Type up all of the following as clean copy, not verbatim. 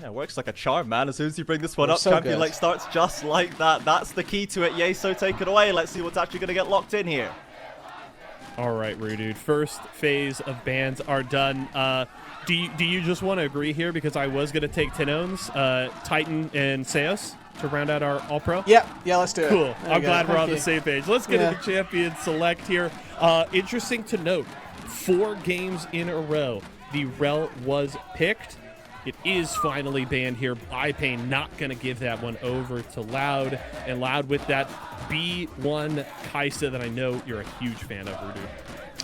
Yeah, it works like a charm, man. As soon as you bring this one up, so Champion good. Lake starts just like that. That's the key to it. Yeso, take it away. Let's see what's actually going to get locked in here. All right, Rudude. First phase of bans are done. Do you just want to agree here? Because I was going to take Tinones, Titan, and Seos to round out our All-Pro. Yeah, let's do it. Cool. There I'm we go. glad we're Thank on you. the same page. Let's get into champion select here. Interesting to note, 4 games in a row, the Rel was picked. It is finally banned here by Pain. Not going to give that one over to Loud. And Loud with that B1 Kaisa that I know you're a huge fan of, Rudu.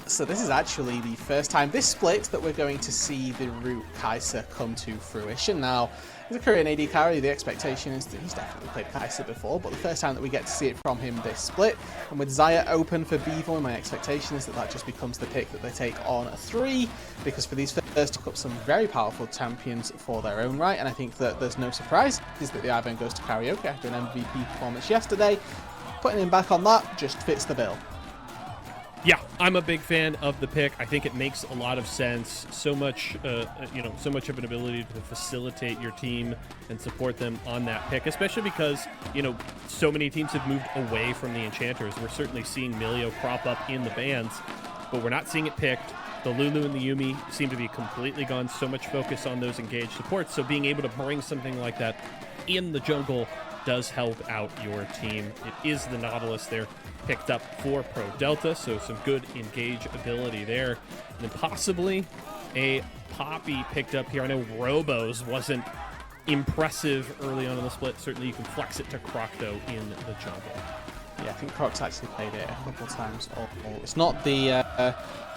So this is actually the first time this split that we're going to see the Root Kaisa come to fruition. Now, as a Korean AD carry, the expectation is that he's definitely played Kaisa before, but the first time that we get to see it from him this split. And with Xayah open for B-Voy, my expectation is that that just becomes the pick that they take on a 3, because for these first took up some very powerful champions for their own right, and I think that there's no surprise is that the Ivern goes to Karaoke after an MVP performance yesterday. Putting him back on that just fits the bill. Yeah, I'm a big fan of the pick. I think it makes a lot of sense. So much, so much of an ability to facilitate your team and support them on that pick, especially because, so many teams have moved away from the enchanters. We're certainly seeing Milio crop up in the bans, but we're not seeing it picked. The Lulu and the Yuumi seem to be completely gone. So much focus on those engaged supports. So being able to bring something like that in the jungle does help out your team. It is the Nautilus there picked up for Pro Delta, so some good engage ability there. And then possibly a Poppy picked up here. I know Robos wasn't impressive early on in the split. Certainly you can flex it to Croc, though, in the jungle. Yeah, I think Croc's actually played it a couple of times. It's not the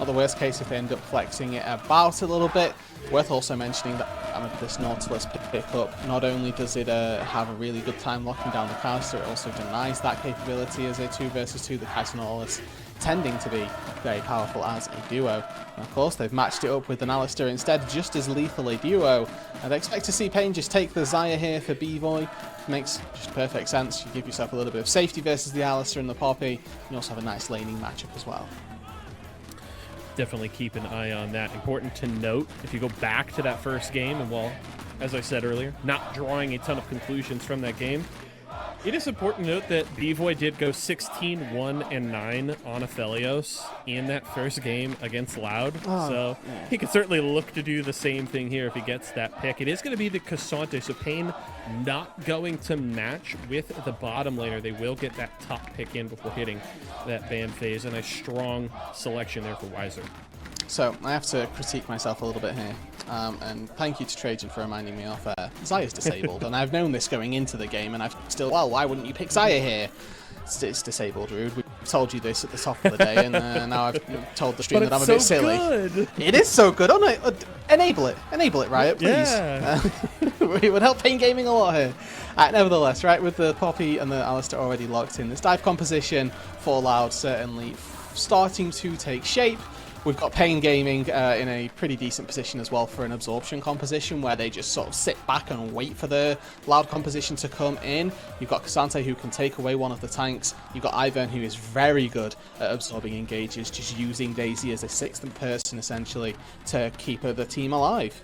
worst case if they end up flexing it about a little bit. Worth also mentioning that this Nautilus pickup, not only does it have a really good time locking down the caster, it also denies that capability as a 2 versus 2. The Kaiser Nautilus tending to be very powerful as a duo. And of course, they've matched it up with an Alistair instead, just as lethal a duo. And I expect to see Pain just take the Xayah here for B-Voy. Makes just perfect sense. You give yourself a little bit of safety versus the Alistair and the Poppy. You also have a nice laning matchup as well. Definitely keep an eye on that. Important to note, if you go back to that first game, and while, as I said earlier, not drawing a ton of conclusions from that game, it is important to note that B-Voy did go 16-1-9 on Aphelios in that first game against Loud. So he could certainly look to do the same thing here if he gets that pick. It is going to be the Cassante, so Pain not going to match with the bottom laner. They will get that top pick in before hitting that ban phase, and a strong selection there for Weiser. So I have to critique myself a little bit here, and thank you to Trajan for reminding me of Xayah's disabled, and I've known this going into the game, and I've still, well, why wouldn't you pick Xayah here? It's disabled, Rude. We told you this at the top of the day, and now I've told the stream that I'm a bit silly. Good. It is so good. Oh no, enable it, Riot, please. Yeah. It would help Pain Gaming a lot here. Nevertheless, right, with the Poppy and the Alistair already locked in, this dive composition for Loud certainly starting to take shape. We've got Pain Gaming in a pretty decent position as well for an absorption composition where they just sort of sit back and wait for the Loud composition to come in. You've got Cassante who can take away one of the tanks. You've got Ivern who is very good at absorbing engages, just using Daisy as a 6th person essentially to keep the team alive.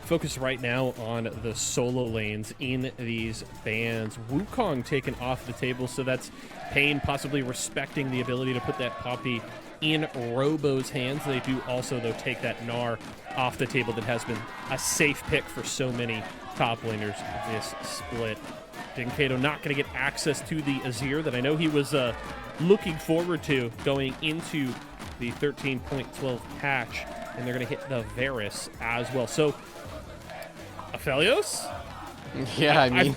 Focus right now on the solo lanes in these bans. Wukong taken off the table, so that's Pain possibly respecting the ability to put that Poppy in Robo's hands. They do also, though, take that Gnar off the table that has been a safe pick for so many top laners this split. Dinkato not going to get access to the Azir that I know he was looking forward to going into the 13.12 patch, and they're going to hit the Varus as well. So Aphelios? Yeah, I mean,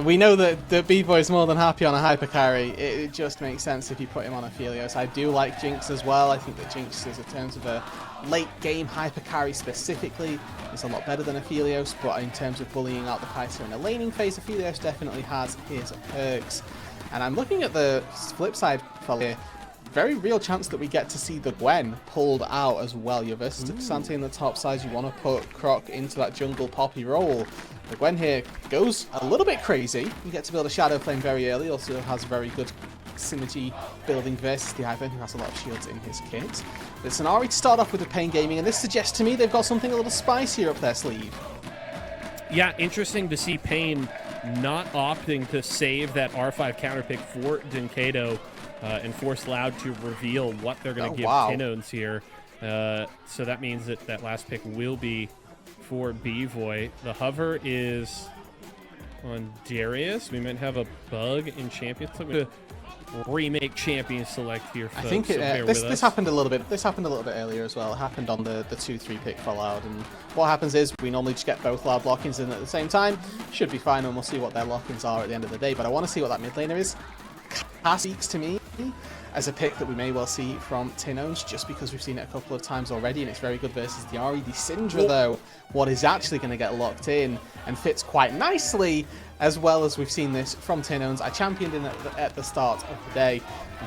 we know that B-Boy is more than happy on a hyper carry. It just makes sense if you put him on Aphelios. I do like Jinx as well. I think that Jinx is, in terms of a late game hyper carry specifically, is a lot better than Aphelios, but in terms of bullying out the Kaiser in a laning phase, Aphelios definitely has his perks. And I'm looking at the flip side for here. Very real chance that we get to see the Gwen pulled out as well. You're versus Cassante in the top side. You want to put Croc into that jungle Poppy role. The Gwen here goes a little bit crazy. You get to build a Shadow Flame very early. Also has very good synergy building versus the Ivan, who has a lot of shields in his kit. But it's an Ari to start off with the Pain Gaming, and this suggests to me they've got something a little spicier up their sleeve. Yeah, interesting to see Pain not opting to save that R5 counter pick for Dinkado and force Loud to reveal what they're going to give Tinones here. So that means that that last pick will be for B-Voy. The hover is on Darius. We might have a bug in Champions. I'm going to remake Champion Select here, folks. I think this happened a little bit. This happened a little bit earlier as well. It happened on the 2-3 pick for Loud, and what happens is we normally just get both Loud lock-ins in at the same time. Should be fine, and we'll see what their lock-ins are at the end of the day. But I want to see what that mid laner is. Cass speaks to me as a pick that we may well see from Tinones, just because we've seen it a couple of times already, and it's very good versus the Ahri. The Syndra, though, what is actually going to get locked in and fits quite nicely, as well as we've seen this from Tinones. I championed in at the start of the day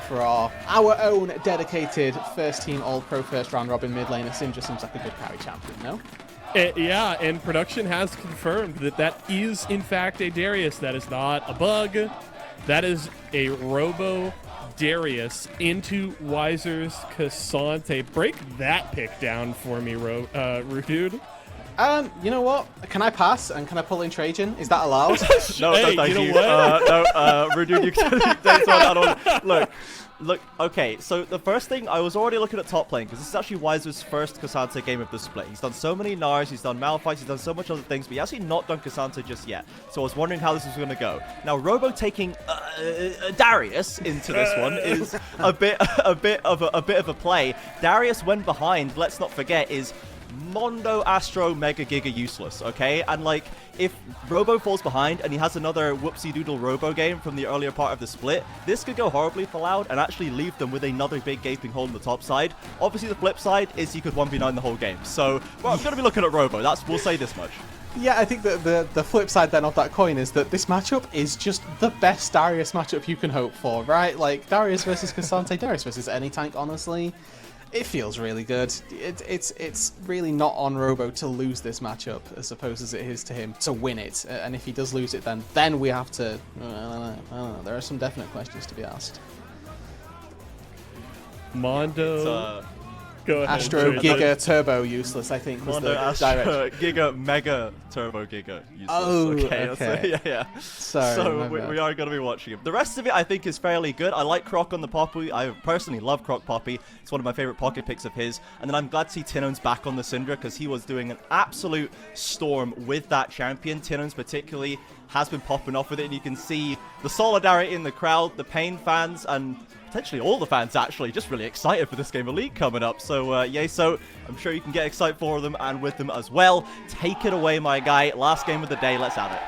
for our own dedicated first team All-Pro first round robin mid laner. Syndra seems like a good carry champion, no? Yeah, and production has confirmed that that is, in fact, a Darius. That is not a bug. That is a Robo Darius into Weiser's Cassante. Break that pick down for me, Rudude. You know what? Can I pass and can I pull in Trajan? Is that allowed? No, hey, no, thank you you. know No, Rudude, you can don't I don't. Look, okay, so the first thing, I was already looking at top lane, because this is actually Weiser's first Cassante game of the split. He's done so many Nars, he's done Malphite, he's done so much other things, but he actually not done Cassante just yet. So I was wondering how this was going to go. Now, Robo taking Darius into this one is a bit of a play. Darius, when behind, let's not forget, is Mondo, Astro, Mega, Giga useless, okay? And like, if Robo falls behind and he has another whoopsie doodle Robo game from the earlier part of the split, this could go horribly for Loud and actually leave them with another big gaping hole in the top side. Obviously, the flip side is he could 1v9 the whole game. So, well, I'm going to be looking at Robo. We'll say this much. Yeah, I think that the flip side then of that coin is that this matchup is just the best Darius matchup you can hope for, right? Like, Darius versus Cassante, Darius versus any tank, honestly. It feels really good. It's really not on Robo to lose this matchup as opposed as it is to him to win it. And if he does lose it, then we have to. I don't know. There are some definite questions to be asked. Mondo. Go ahead. Astro Giga Turbo useless, I think, was Mondo, the Astro, direct. Giga Mega Turbo Giga useless. Oh, okay. Yeah. Sorry, so we are going to be watching him. The rest of it, I think, is fairly good. I like Croc on the Poppy. I personally love Croc Poppy. It's one of my favorite pocket picks of his. And then I'm glad to see Tinones back on the Syndra because he was doing an absolute storm with that champion. Tinones particularly has been popping off with it, and you can see the solidarity in the crowd, the Pain fans, and potentially all the fans actually just really excited for this game of League coming up. So so I'm sure you can get excited for them and with them as well. Take it away, my guy. Last game of the day. Let's have it.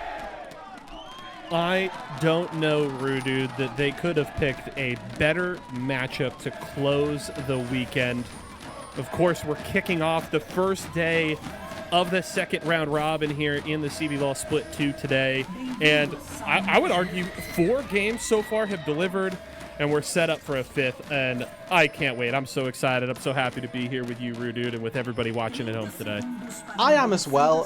I don't know, Rudude, that they could have picked a better matchup to close the weekend. Of course, we're kicking off the first day of the second round robin here in the CBLOL Split 2 today. And I would argue 4 games so far have delivered, and we're set up for a 5th, and I can't wait. I'm so excited. I'm so happy to be here with you, Rudude, and with everybody watching at home today. I am as well.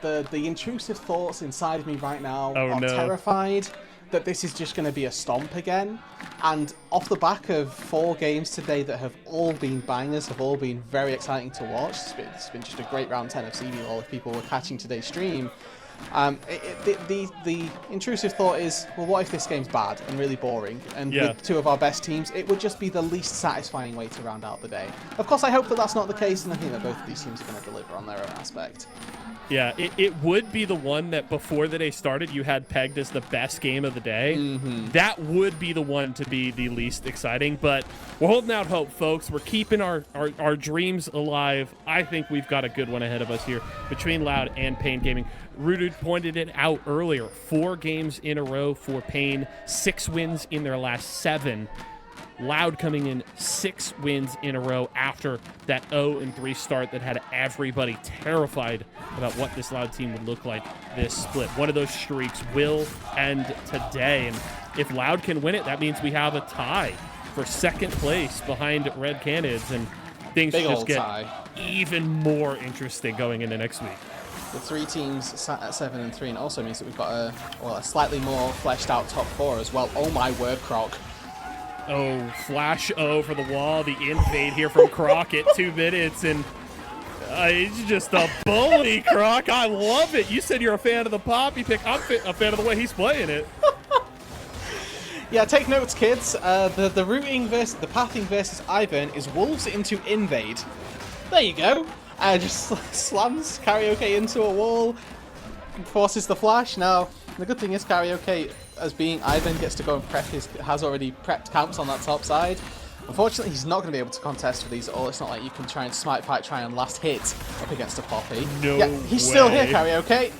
The intrusive thoughts inside of me right now are terrified that this is just going to be a stomp again. And off the back of 4 games today that have all been bangers, have all been very exciting to watch. It's been just a great round 10 of CBLOL if people were catching today's stream. The intrusive thought is, well, what if this game's bad and really boring? And with 2 of our best teams, it would just be the least satisfying way to round out the day. Of course, I hope that that's not the case, and I think that both of these teams are going to deliver on their own aspect. Yeah, it would be the one that before the day started you had pegged as the best game of the day. That would be the one to be the least exciting, but we're holding out hope, folks. We're keeping our dreams alive. I think we've got a good one ahead of us here between Loud and Pain Gaming. Rudude pointed it out earlier. 4 games in a row for Pain, 6 wins in their last 7. Loud coming in 6 wins in a row after that 0-3 start that had everybody terrified about what this Loud team would look like this split. One of those streaks will end today, and if Loud can win it, that means we have a tie for 2nd place behind Red Canids, and things just get even more interesting going into next week. with 3 teams sat at 7 and 3, and also means that we've got a slightly more fleshed out top 4 as well. Oh my word, Croc. Oh, flash O for the wall. The invade here from Croc at 2 minutes, and he's just a bully, Croc. I love it. You said you're a fan of the Poppy pick. I'm a fan of the way he's playing it. Yeah, take notes, kids. The routing versus the pathing versus Ivern is wolves into invade. There you go. Just slams Karaoke into a wall, forces the flash. Now, the good thing is Karaoke, as being Ivern, gets to go and has already prepped camps on that top side. Unfortunately, he's not going to be able to contest with these at all. It's not like you can try and smite fight, try and last hit up against a Poppy. No yeah, he's still here, Karaoke.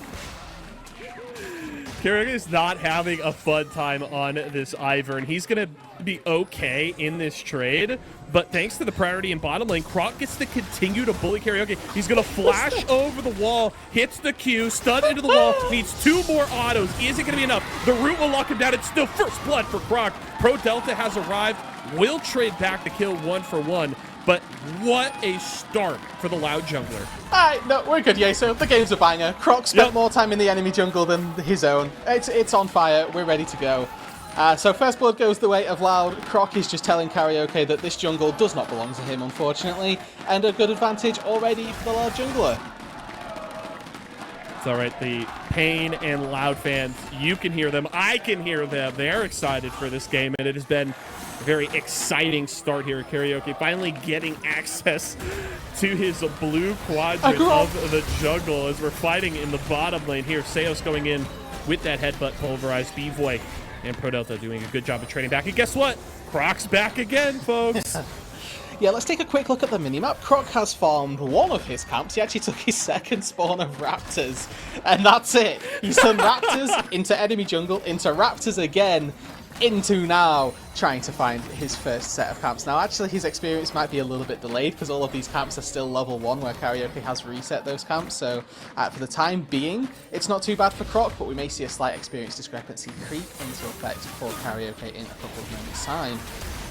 Karaoke is not having a fun time on this Ivern. He's going to be okay in this trade, but thanks to the priority in bottom lane, Croc gets to continue to bully Karaoke. He's going to flash over the wall, hits the Q, stun into the wall, needs 2 more autos. Is it going to be enough? The root will lock him down. It's still first blood for Croc. Pro Delta has arrived, will trade back the kill 1 for 1. But what a start for the Loud jungler. Alright, no, we're good, Yeso. The game's a banger. Croc spent more time in the enemy jungle than his own. It's on fire. We're ready to go. So first blood goes the way of Loud. Croc is just telling Karaoke that this jungle does not belong to him, unfortunately. And a good advantage already for the Loud jungler. It's all right. The Pain and Loud fans, you can hear them. I can hear them. They're excited for this game, and it has been a very exciting start here at Karaoke. Finally getting access to his blue quadrant of the jungle as we're fighting in the bottom lane here. Seos going in with that headbutt pulverized. B-Voy and Pro Delta doing a good job of trading back. And guess what? Croc's back again, folks. Yeah, let's take a quick look at the minimap. Croc has farmed one of his camps. He actually took his second spawn of raptors, and that's it. He's done raptors into enemy jungle, into raptors again, into now trying to find his first set of camps. Now, actually, his experience might be a little bit delayed because all of these camps are still level 1, where Karaoke has reset those camps. So, for the time being, it's not too bad for Croc, but we may see a slight experience discrepancy creep into effect for Karaoke in a couple of moments' time.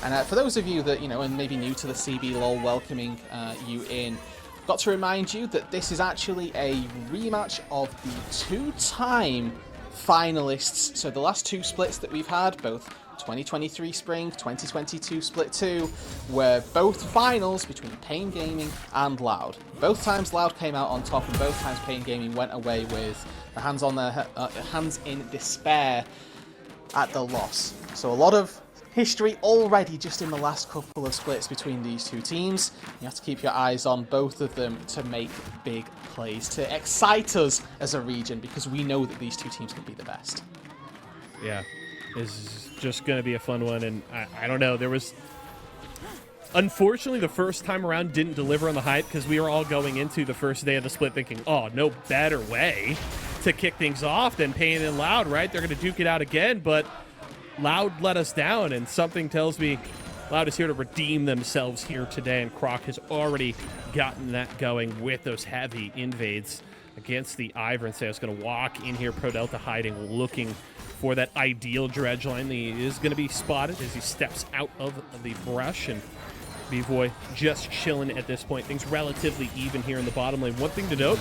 And for those of you that, are maybe new to the CBLOL, welcoming you in, I've got to remind you that this is actually a rematch of the 2-time finalists. So the last 2 splits that we've had, both 2023 Spring, 2022 Split 2, were both finals between Pain Gaming and Loud. Both times Loud came out on top, and both times Pain Gaming went away with the hands in despair at the loss. So a lot of history already just in the last couple of splits between these 2 teams. You have to keep your eyes on both of them to make big plays, to excite us as a region, because we know that these 2 teams can be the best. Yeah, this is just going to be a fun one, and I don't know, there was... Unfortunately, the first time around didn't deliver on the hype because we were all going into the first day of the split thinking, oh, no better way to kick things off than Pain and Loud, right? They're going to duke it out again, but Loud let us down, and something tells me Loud is here to redeem themselves here today, and Croc has already gotten that going with those heavy invades against the Ivern. So it's going to walk in here, Pro Delta hiding, looking for that ideal dredge line. He is going to be spotted as he steps out of the brush, and B-Voy just chilling at this point. Things relatively even here in the bottom lane. One thing to note,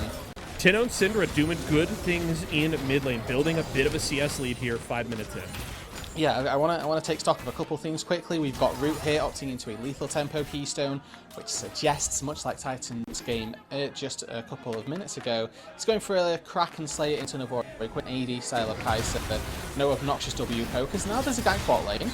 Tenno and Syndra doing good things in mid lane, building a bit of a CS lead here 5 minutes in. Yeah, I want to take stock of a couple things quickly. We've got Root here opting into a lethal tempo keystone, which suggests, much like Titan's game just a couple of minutes ago, he's going for a crack and slay it into an avoid quick AD style of Kai'Sa, no obnoxious W pokers. Now there's a gank bot lane.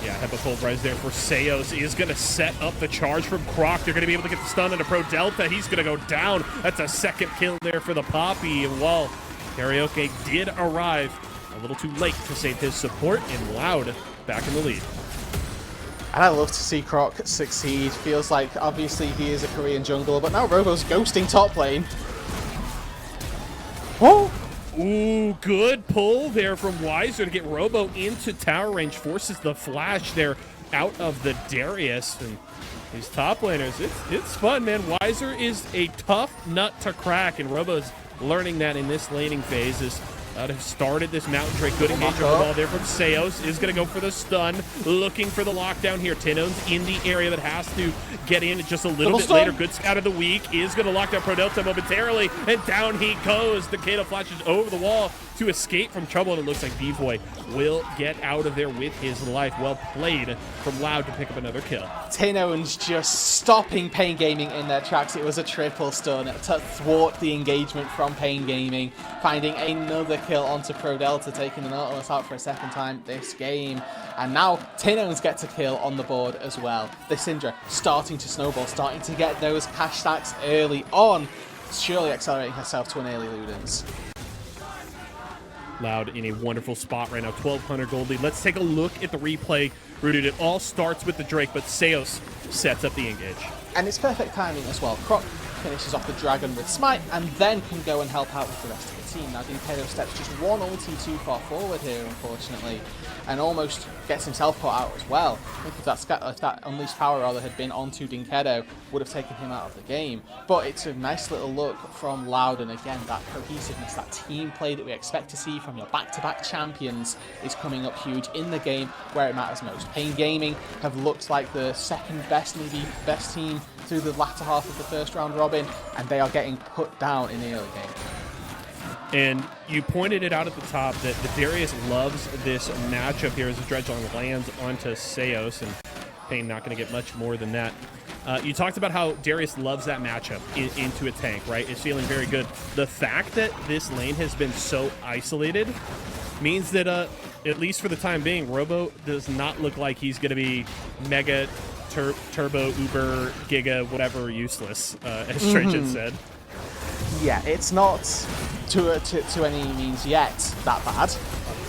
Yeah, headbutt pulverize there for Seos. Is going to set up the charge from Croc. They're going to be able to get the stun into Pro Delta. He's going to go down. That's a second kill there for the Poppy. And while Karaoke did arrive a little too late to save his support, and Loud back in the lead. And I love to see Croc succeed. Feels like, obviously, he is a Korean jungler, but now Robo's ghosting top lane. Oh! Ooh, good pull there from Wiser to get Robo into tower range. Forces the flash there out of the Darius. And these top laners, it's fun, man. Wiser is a tough nut to crack, and Robo's learning that in this laning phase as Loud have started this Mountain Drake. Good engagement of the ball there from Seos. Is going to go for the stun. Looking for the lockdown here. Tinone's in the area that has to get in just a little bit later. Good scout of the week. Is going to lock down ProDelta momentarily. And down he goes. Takeda flashes over the wall to escape from trouble, and it looks like B-Boy will get out of there with his life. Well played from Loud to pick up another kill. Tinone's just stopping Pain Gaming in their tracks. It was a triple stun to thwart the engagement from Pain Gaming, finding another kill onto ProDelta, taking the Nautilus out for a second time this game. And now Tinone's gets a kill on the board as well. The Syndra starting to snowball, starting to get those cash stacks early on, surely accelerating herself to an early Ludens. Loud in a wonderful spot right now, 1,200 gold lead. Let's take a look at the replay. Rooted, it all starts with the Drake, but Seos sets up the engage. And it's perfect timing as well. Croc finishes off the Dragon with Smite and then can go and help out with the rest of the team. Now Dinkedo steps just one ulti too far forward here, unfortunately, and almost gets himself caught out as well. I think if that Unleashed Power rather had been onto Dinkedo, would have taken him out of the game. But it's a nice little look from Loud, and again, that cohesiveness, that team play that we expect to see from your back-to-back champions is coming up huge in the game where it matters most. Pain Gaming have looked like the second best, maybe best team through the latter half of the first round robin, and they are getting put down in the early game. And you pointed it out at the top that the Darius loves this matchup here as the Dredgelong lands onto Seos, and Pain not going to get much more than that. You talked about how Darius loves that matchup into a tank, right? It's feeling very good. The fact that this lane has been so isolated means that, at least for the time being, Robo does not look like he's going to be mega, turbo, uber, giga, whatever useless, as Trajan said. Yeah, it's not to any means yet that bad.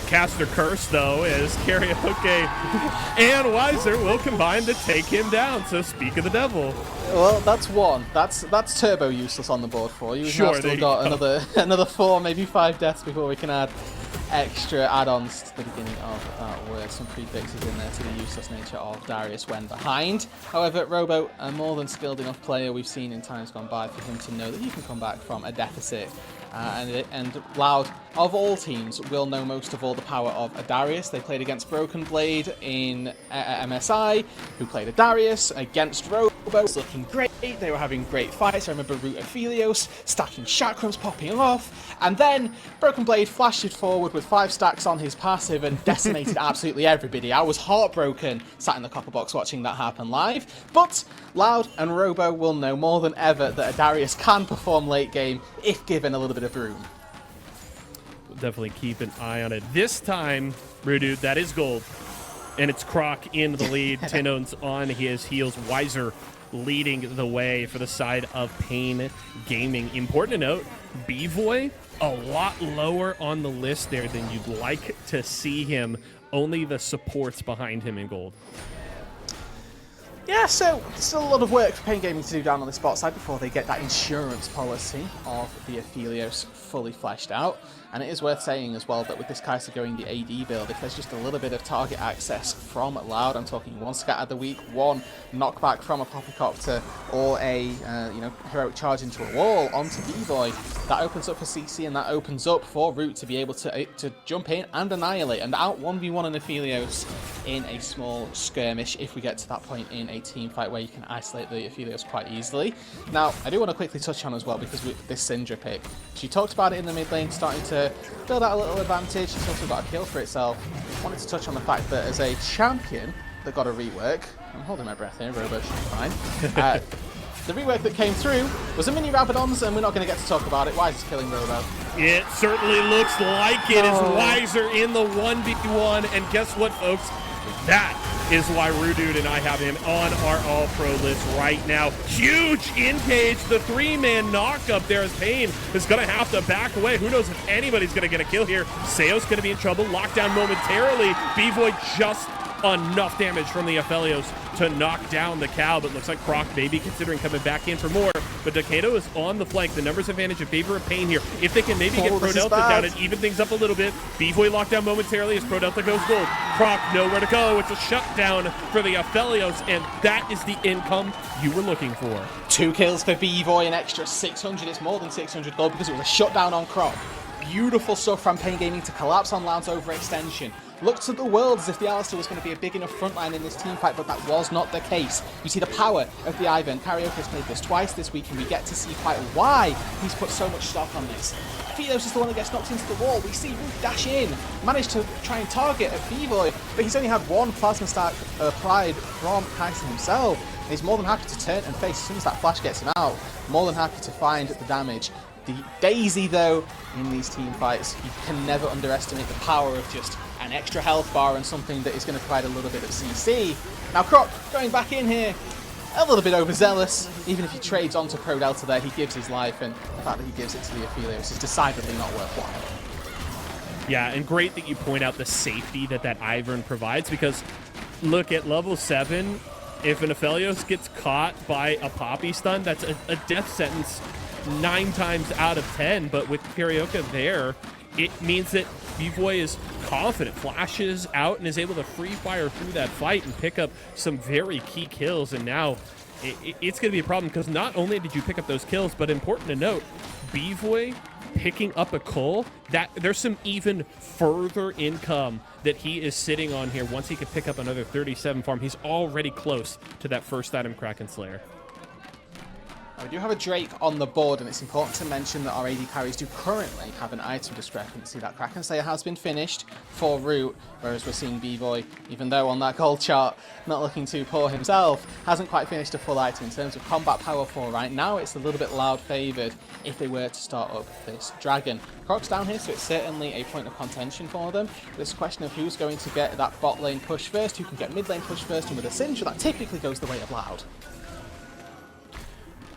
Caster Curse, though, as Karaoke and Weiser will combine to take him down. So speak of the devil. Well, that's one. That's turbo useless on the board for you. We've now still got another 4, maybe 5 deaths before we can add extra add-ons to the beginning of that word. Some prefixes in there to the useless nature of Darius when behind. However, Robo, a more than skilled enough player we've seen in times gone by for him to know that he can come back from a deficit. And Loud, of all teams, will know most of all the power of a Darius. They played against Broken Blade in MSI, who played a Darius against Robo. It's looking great. They were having great fights. I remember Root Aphelios stacking chakrams, popping off, and then Broken Blade flashed it forward with 5 stacks on his passive and decimated absolutely everybody. I was heartbroken sat in the copper box watching that happen live. But Loud and Robo will know more than ever that a Darius can perform late game if given a little bit of room. We'll definitely keep an eye on it. This time, Rudu, that is gold. And it's Croc in the lead. Tinone's on his heels. Weiser leading the way for the side of Pain Gaming. Important to note, B-Voy a lot lower on the list there than you'd like to see him. Only the supports behind him in gold. Yeah, so still a lot of work for Pain Gaming to do down on the spot side before they get that insurance policy of the Aphelios fully fleshed out. And it is worth saying as well that with this Kai'Sa going the AD build, if there's just a little bit of target access from Loud, I'm talking 1 scat of the week, 1 knockback from a Poppycopter, or a heroic charge into a wall onto B-Boy, that opens up for CC and that opens up for Root to be able to jump in and annihilate and out 1v1 an Aphelios in a small skirmish if we get to that point in a team fight where you can isolate the Aphelios quite easily. Now, I do want to quickly touch on as well, because with this Syndra pick, she talked about it in the mid lane, starting to build out a little advantage. She's also got a kill for itself. I wanted to touch on the fact that as a champion that got a rework, I'm holding my breath here, Robo should be fine. The rework that came through was a mini Rabadons, and we're not going to get to talk about it. Weiser's killing Robo. It certainly looks like it is Weiser in the 1v1, and guess what, folks? That is why Rudude and I have him on our all-pro list right now. Huge engage, the 3-man knock up there as Pain is going to have to back away. Who knows if anybody's going to get a kill here. Seo's going to be in trouble, locked down momentarily. B-Void just enough damage from the Aphelios to knock down the cow, but looks like Croc maybe considering coming back in for more. But Takeda is on the flank. The numbers advantage in favor of Pain here. If they can maybe get ProDelta down and even things up a little bit. B-Void locked down momentarily as ProDelta goes gold. Croc nowhere to go. It's a shutdown for the Aphelios, and that is the income you were looking for. 2 kills for B-Voy, an extra 600. It's more than 600 gold because it was a shutdown on Croc. Beautiful stuff from Pain Gaming to collapse on Loud's overextension. Looked to the world as if the Alistair was going to be a big enough frontline in this team fight, but that was not the case. You see the power of the Ivan. Karaoke has played this twice this week, and we get to see quite why he's put so much stock on this. Fidos is the one that gets knocked into the wall. We see Root dash in, managed to try and target at B-Boy, but he's only had one plasma stack applied from Kyson himself. And he's more than happy to turn and face as soon as that flash gets him out. More than happy to find the damage. The daisy, though, in these team fights, you can never underestimate the power of just an extra health bar and something that is going to provide a little bit of CC. Now, Croc going back in here, a little bit overzealous. Even if he trades onto Pro Delta there, he gives his life, and the fact that he gives it to the Aphelios is decidedly not worthwhile. Yeah, and great that you point out the safety that Ivern provides, because look, at level 7, if an Aphelios gets caught by a Poppy stun, that's a death sentence 9 times out of 10, but with Karaoke there, it means that B-Boy is confident, flashes out, and is able to free fire through that fight and pick up some very key kills. And now it's going to be a problem, because not only did you pick up those kills, but important to note, B-Boy picking up a cull, that there's some even further income that he is sitting on here. Once he can pick up another 37 farm, he's already close to that first item, Kraken Slayer. We do have a Drake on the board, and it's important to mention that our AD carries do currently have an item discrepancy. That Kraken Slayer has been finished for Root, whereas we're seeing B-Boy, even though on that gold chart, not looking too poor himself, hasn't quite finished a full item. In terms of combat power for right now, it's a little bit Loud favoured if they were to start up this Dragon. Croc's down here, so it's certainly a point of contention for them. But it's a question of who's going to get that bot lane push first, who can get mid lane push first, and with a Syndra, that typically goes the way of Loud.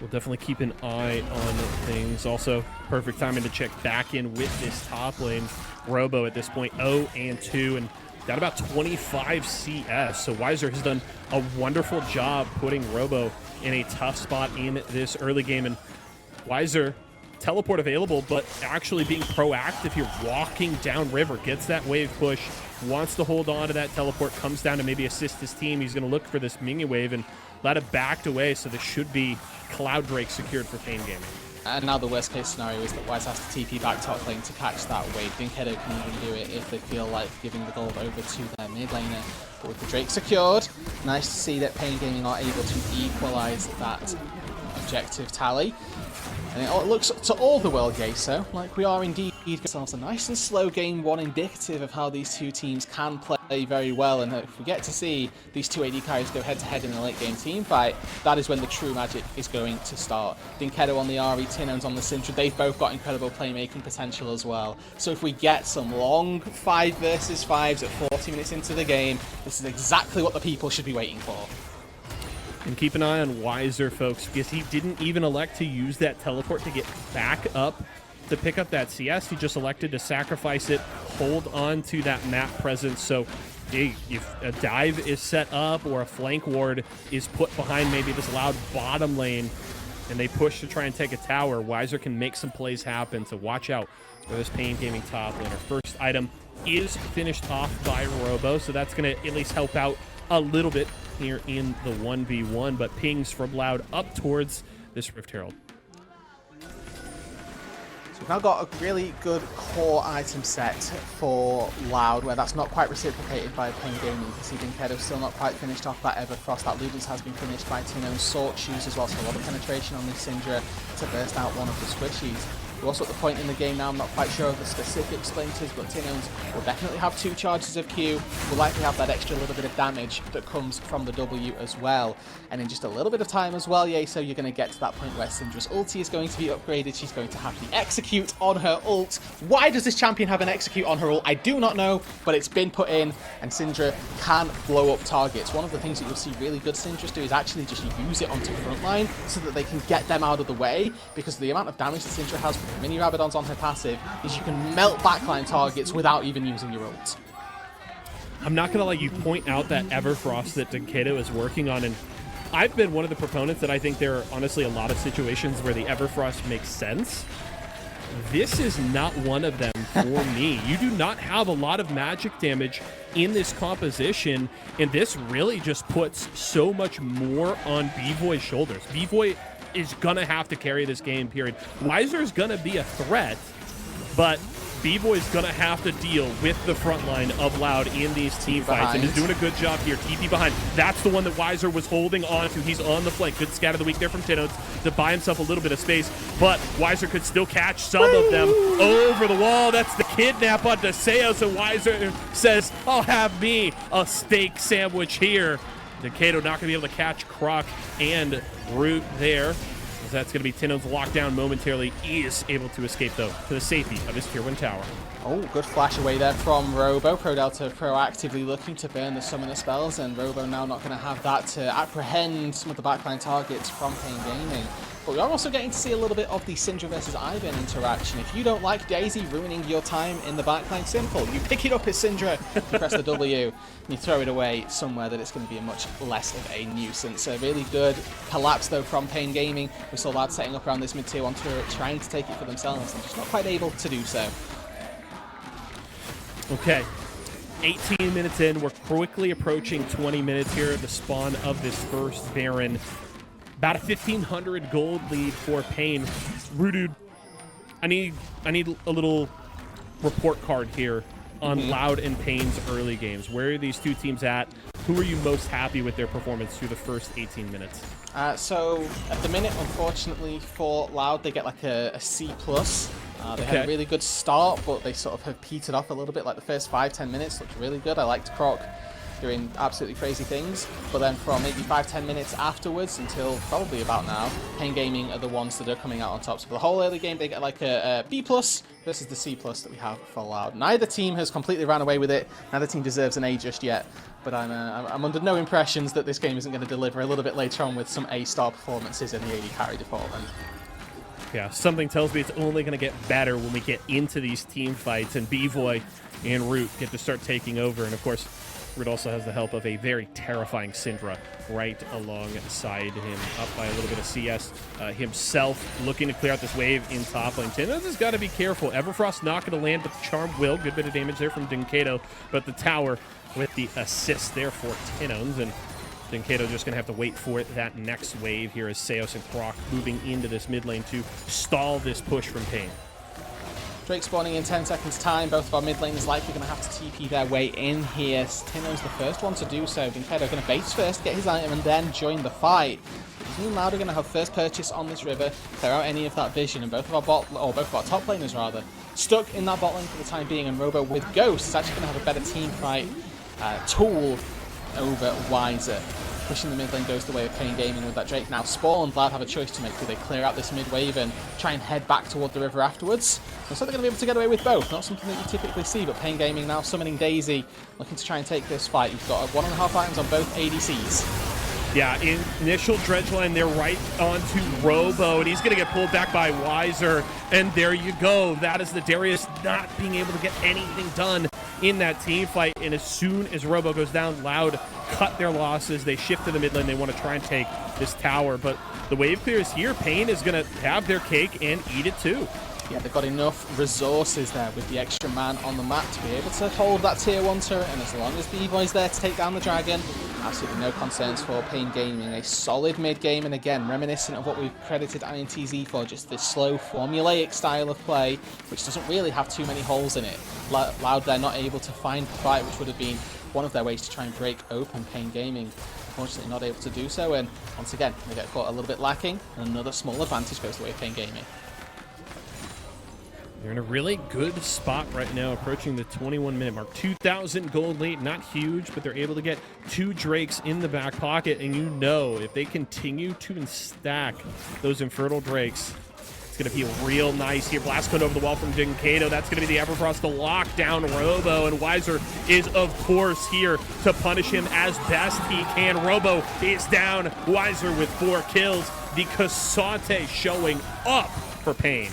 We'll definitely keep an eye on things. Also, perfect timing to check back in with this top lane. Robo at this point 0-2 and got about 25 CS. So Weiser has done a wonderful job putting Robo in a tough spot in this early game. And Weiser, teleport available, but actually being proactive here, walking down river, gets that wave push, wants to hold on to that teleport, comes down to maybe assist his team. He's going to look for this minion wave, and Lada backed away, so this should be Cloud Drake secured for Pain Gaming. And now the worst case scenario is that Wise has to TP back top lane to catch that wave. Dinkedo can even do it if they feel like giving the gold over to their mid laner. But with the Drake secured, nice to see that Pain Gaming are able to equalize that objective tally. And it looks to all the world, Yeso, like we are indeed ourselves a nice and slow game one, indicative of how these two teams can play very well. And if we get to see these two AD carries go head-to-head in a late-game team fight, that is when the true magic is going to start. Dinkedo on the Ahri, Tino's on the Syndra, they've both got incredible playmaking potential as well. So if we get some long 5 versus 5s at 40 minutes into the game, this is exactly what the people should be waiting for. And keep an eye on Weiser, folks, because he didn't even elect to use that teleport to get back up to pick up that CS. He just elected to sacrifice it, hold on to that map presence. So hey, if a dive is set up or a flank ward is put behind maybe this Loud bottom lane and they push to try and take a tower, Weiser can make some plays happen. So watch out for this Pain Gaming top laner. First item is finished off by Robo, so that's going to at least help out a little bit here in the 1v1, but pings from Loud up towards this Rift Herald. So we've now got a really good core item set for Loud, where that's not quite reciprocated by Pain Gaming. You can see Dinkedo still not quite finished off that Everfrost. That Ludens has been finished by Tino's Sword Shoes as well, so a lot of penetration on this Syndra to burst out one of the squishies. We're also at the point in the game now, I'm not quite sure of the specific splinters, but Tino's will definitely have 2 charges of Q, will likely have that extra little bit of damage that comes from the W as well. And in just a little bit of time as well, so you're going to get to that point where Syndra's ulti is going to be upgraded. She's going to have the execute on her ult. Why does this champion have an execute on her ult? I do not know, but it's been put in, and Syndra can blow up targets. One of the things that you'll see really good Syndras do is actually just use it onto frontline so that they can get them out of the way, because the amount of damage that Syndra has with the mini Rabadons on her passive is you can melt backline targets without even using your ult. I'm not gonna let you point out that Everfrost that Dinkedo is working on, and I've been one of the proponents that I think there are honestly a lot of situations where the Everfrost makes sense. This is not one of them for me. You do not have a lot of magic damage in this composition, and this really just puts so much more on B-Voy's shoulders. B-Voy is gonna have to carry this game, period. Weiser is gonna be a threat, but B-Boy's going to have to deal with the front line of Loud in these team fights, and is doing a good job here. TP behind. That's the one that Weiser was holding on to. He's on the flank. Good scat of the week there from Tinones to buy himself a little bit of space, but Weiser could still catch some of them over the wall. That's the kidnap on Deseos, and Weiser says, I'll have me a steak sandwich here. Ducato not going to be able to catch Croc and Root there. That's going to be Tino's lockdown momentarily. He is able to escape, though, to the safety of his Tier 1 tower. Oh, good flash away there from Robo. Pro Delta proactively looking to burn the summoner spells, and Robo now not going to have that to apprehend some of the backline targets from Pain Gaming. But we are also getting to see a little bit of the Syndra versus Ivan interaction. If you don't like Daisy ruining your time in the backline, simple. You pick it up as Syndra, you press the W, and you throw it away somewhere that it's going to be much less of a nuisance. A really good collapse, though, from Pain Gaming. We saw Loud setting up around this mid-tier 1 turret, trying to take it for themselves, and just not quite able to do so. Okay. 18 minutes in. We're quickly approaching 20 minutes here at the spawn of this first Baron. About a 1,500 gold lead for Pain. Rudude, I need a little report card here on Loud and Pain's early games. Where are these two teams at? Who are you most happy with their performance through the first 18 minutes? So at the minute, unfortunately for Loud, they get like a C+. They had a really good start, but they sort of have petered off a little bit. Like the first 5-10 minutes looked really good. I liked Croc doing absolutely crazy things, but then from maybe 5-10 minutes afterwards until probably about now, Pain Gaming are the ones that are coming out on top. So for the whole early game, they get like a B+ versus the C+ that we have for Loud. Neither team has completely ran away with it. Neither team deserves an A just yet, but I'm under no impressions that this game isn't going to deliver a little bit later on with some A-star performances in the AD carry department. Yeah, something tells me it's only going to get better when we get into these team fights, and B-Boy and Root get to start taking over. And of course, Root also has the help of a very terrifying Syndra right alongside him, up by a little bit of CS himself, looking to clear out this wave in top lane. Tinones has got to be careful. Everfrost not going to land, but the Charm will. Good bit of damage there from Ducato, but the tower with the assist there for Tinones, and Ducato just going to have to wait for that next wave here as Seos and Croc moving into this mid lane to stall this push from Pain. Drake spawning in 10 seconds time. Both of our mid laners likely going to have to TP their way in here. Tino's the first one to do so. Ducato going to base first, get his item, and then join the fight. Team Loud are going to have first purchase on this river, clear out any of that vision, and both of our top laners rather, stuck in that bot lane for the time being, and Robo with Ghost is actually going to have a better team fight tool over Weiser. Pushing the mid lane goes the way of Pain Gaming with that Drake now spawned. Loud have a choice to make. Do they clear out this mid wave and try and head back toward the river afterwards? Looks like they're going to be able to get away with both. Not something that you typically see, but Pain Gaming now summoning Daisy, looking to try and take this fight. You've got 1.5 items on both ADCs. Yeah, initial dredge line, they're right onto Robo, and he's going to get pulled back by Weiser. And there you go. That is the Darius not being able to get anything done in that team fight. And as soon as Robo goes down, Loud cut their losses. They shift to the mid lane. They want to try and take this tower. But the wave clear is here. Pain is going to have their cake and eat it too. Yeah, they've got enough resources there with the extra man on the map to be able to hold that tier 1 turret, and as long as B-Boy's there to take down the dragon, absolutely no concerns for Pain Gaming. A solid mid game, and again, reminiscent of what we've credited INTZ for, just this slow, formulaic style of play, which doesn't really have too many holes in it. Loud they're not able to find the fight, which would have been one of their ways to try and break open Pain Gaming. Unfortunately not able to do so, and once again, they get caught a little bit lacking, and another small advantage goes the way of Pain Gaming. They're in a really good spot right now, approaching the 21-minute mark. 2,000 gold lead, not huge, but they're able to get 2 Drakes in the back pocket. And you know, if they continue to stack those Infernal Drakes, it's going to be real nice here. Blast code over the wall from Ducato. That's going to be the Everfrost to lock down Robo. And Weiser is, of course, here to punish him as best he can. Robo is down. Weiser with 4 kills. The Cassate showing up for Pain.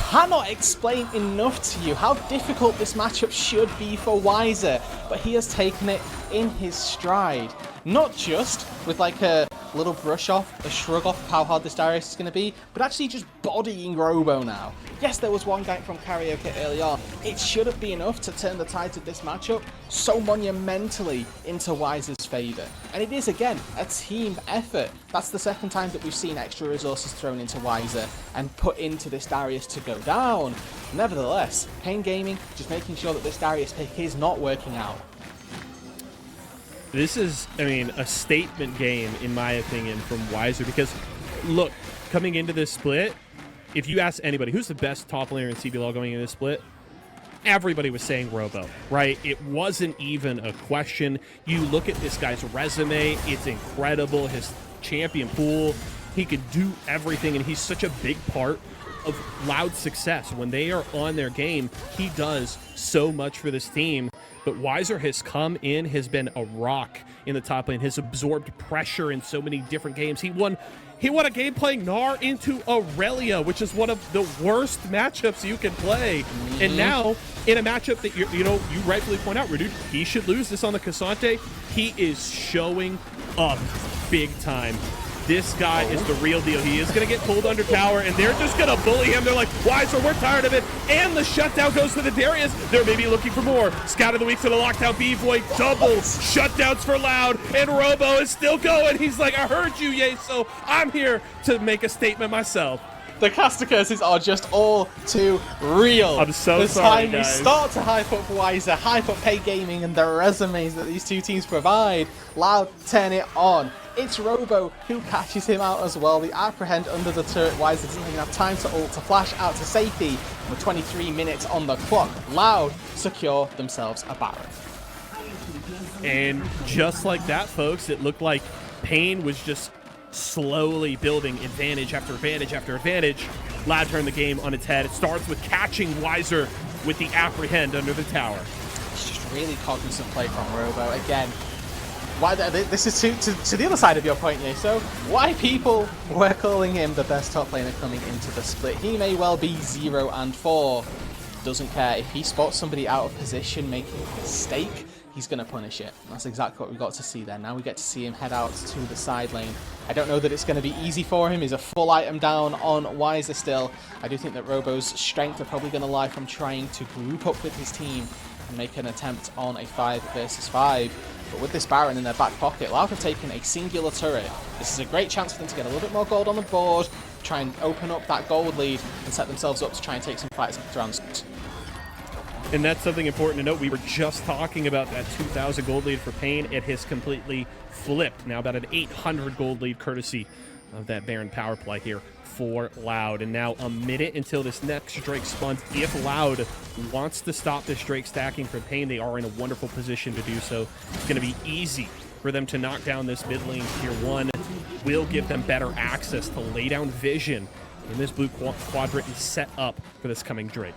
Cannot explain enough to you how difficult this matchup should be for Weiser, but he has taken it in his stride. Not just with like a a little brush off, a shrug off of how hard this Darius is going to be, but actually just bodying Robo now. Yes, there was one gank from Karaoke early on. It shouldn't be enough to turn the tides of this matchup so monumentally into Wiser's favour. And it is, again, a team effort. That's the second time that we've seen extra resources thrown into Wiser and put into this Darius to go down. Nevertheless, Pain Gaming just making sure that this Darius pick is not working out. This is, I mean, a statement game, in my opinion, from Wiser, because, look, coming into this split, if you ask anybody, who's the best top laner in CBLOL going into this split? Everybody was saying Robo, right? It wasn't even a question. You look at this guy's resume, it's incredible. His champion pool, he could do everything, and he's such a big part of Loud's success. When they are on their game, he does so much for this team. But Wiser has come in, has been a rock in the top lane, has absorbed pressure in so many different games. He won a game playing Gnar into Aurelia, which is one of the worst matchups you can play. And now, in a matchup that you rightfully point out, Redude, he should lose this on the Cassante. He is showing up big time. This guy is the real deal. He is going to get pulled under tower, and they're just going to bully him. They're like, Wiser, we're tired of it. And the shutdown goes to the Darius. They're maybe looking for more. Scout of the week to the lockdown B-Boy. Double shutdowns for Loud, and Robo is still going. He's like, I heard you, Yeso. I'm here to make a statement myself. The caster curses are just all too real. I'm so the sorry, time guys. we start to hype up Wiser, hype up Pay Gaming, and the resumes that these two teams provide, Loud turn it on. It's Robo who catches him out as well. The apprehend under the turret. Wiser doesn't even have time to ult to flash out to safety. With 23 minutes on the clock, Loud secure themselves a Baron. And just like that, folks, it looked like Pain was just slowly building advantage after advantage after advantage. Loud turned the game on its head. It starts with catching Wiser with the apprehend under the tower. It's just really cognizant play from Robo. Again, why this is to the other side of your point, yeah. So why people were calling him the best top laner coming into the split. He may well be 0 and 4. Doesn't care. If he spots somebody out of position making a mistake, he's going to punish it. That's exactly what we got to see there. Now we get to see him head out to the side lane. I don't know that it's going to be easy for him. He's a full item down on Wiser still. I do think that Robo's strength are probably going to lie from trying to group up with his team and make an attempt on a 5 versus 5. But with this Baron in their back pocket, Loud have taken a singular turret. This is a great chance for them to get a little bit more gold on the board, try and open up that gold lead and set themselves up to try and take some fights into rounds. And that's something important to note. We were just talking about that 2,000 gold lead for Pain. It has completely flipped. Now about an 800 gold lead courtesy of that Baron power play here for Loud. And now a minute until this next Drake spawns. If Loud wants to stop this Drake stacking from Pain, they are in a wonderful position to do so. It's going to be easy for them to knock down this mid lane tier 1. Will give them better access to lay down vision in this blue quadrant and set up for this coming Drake.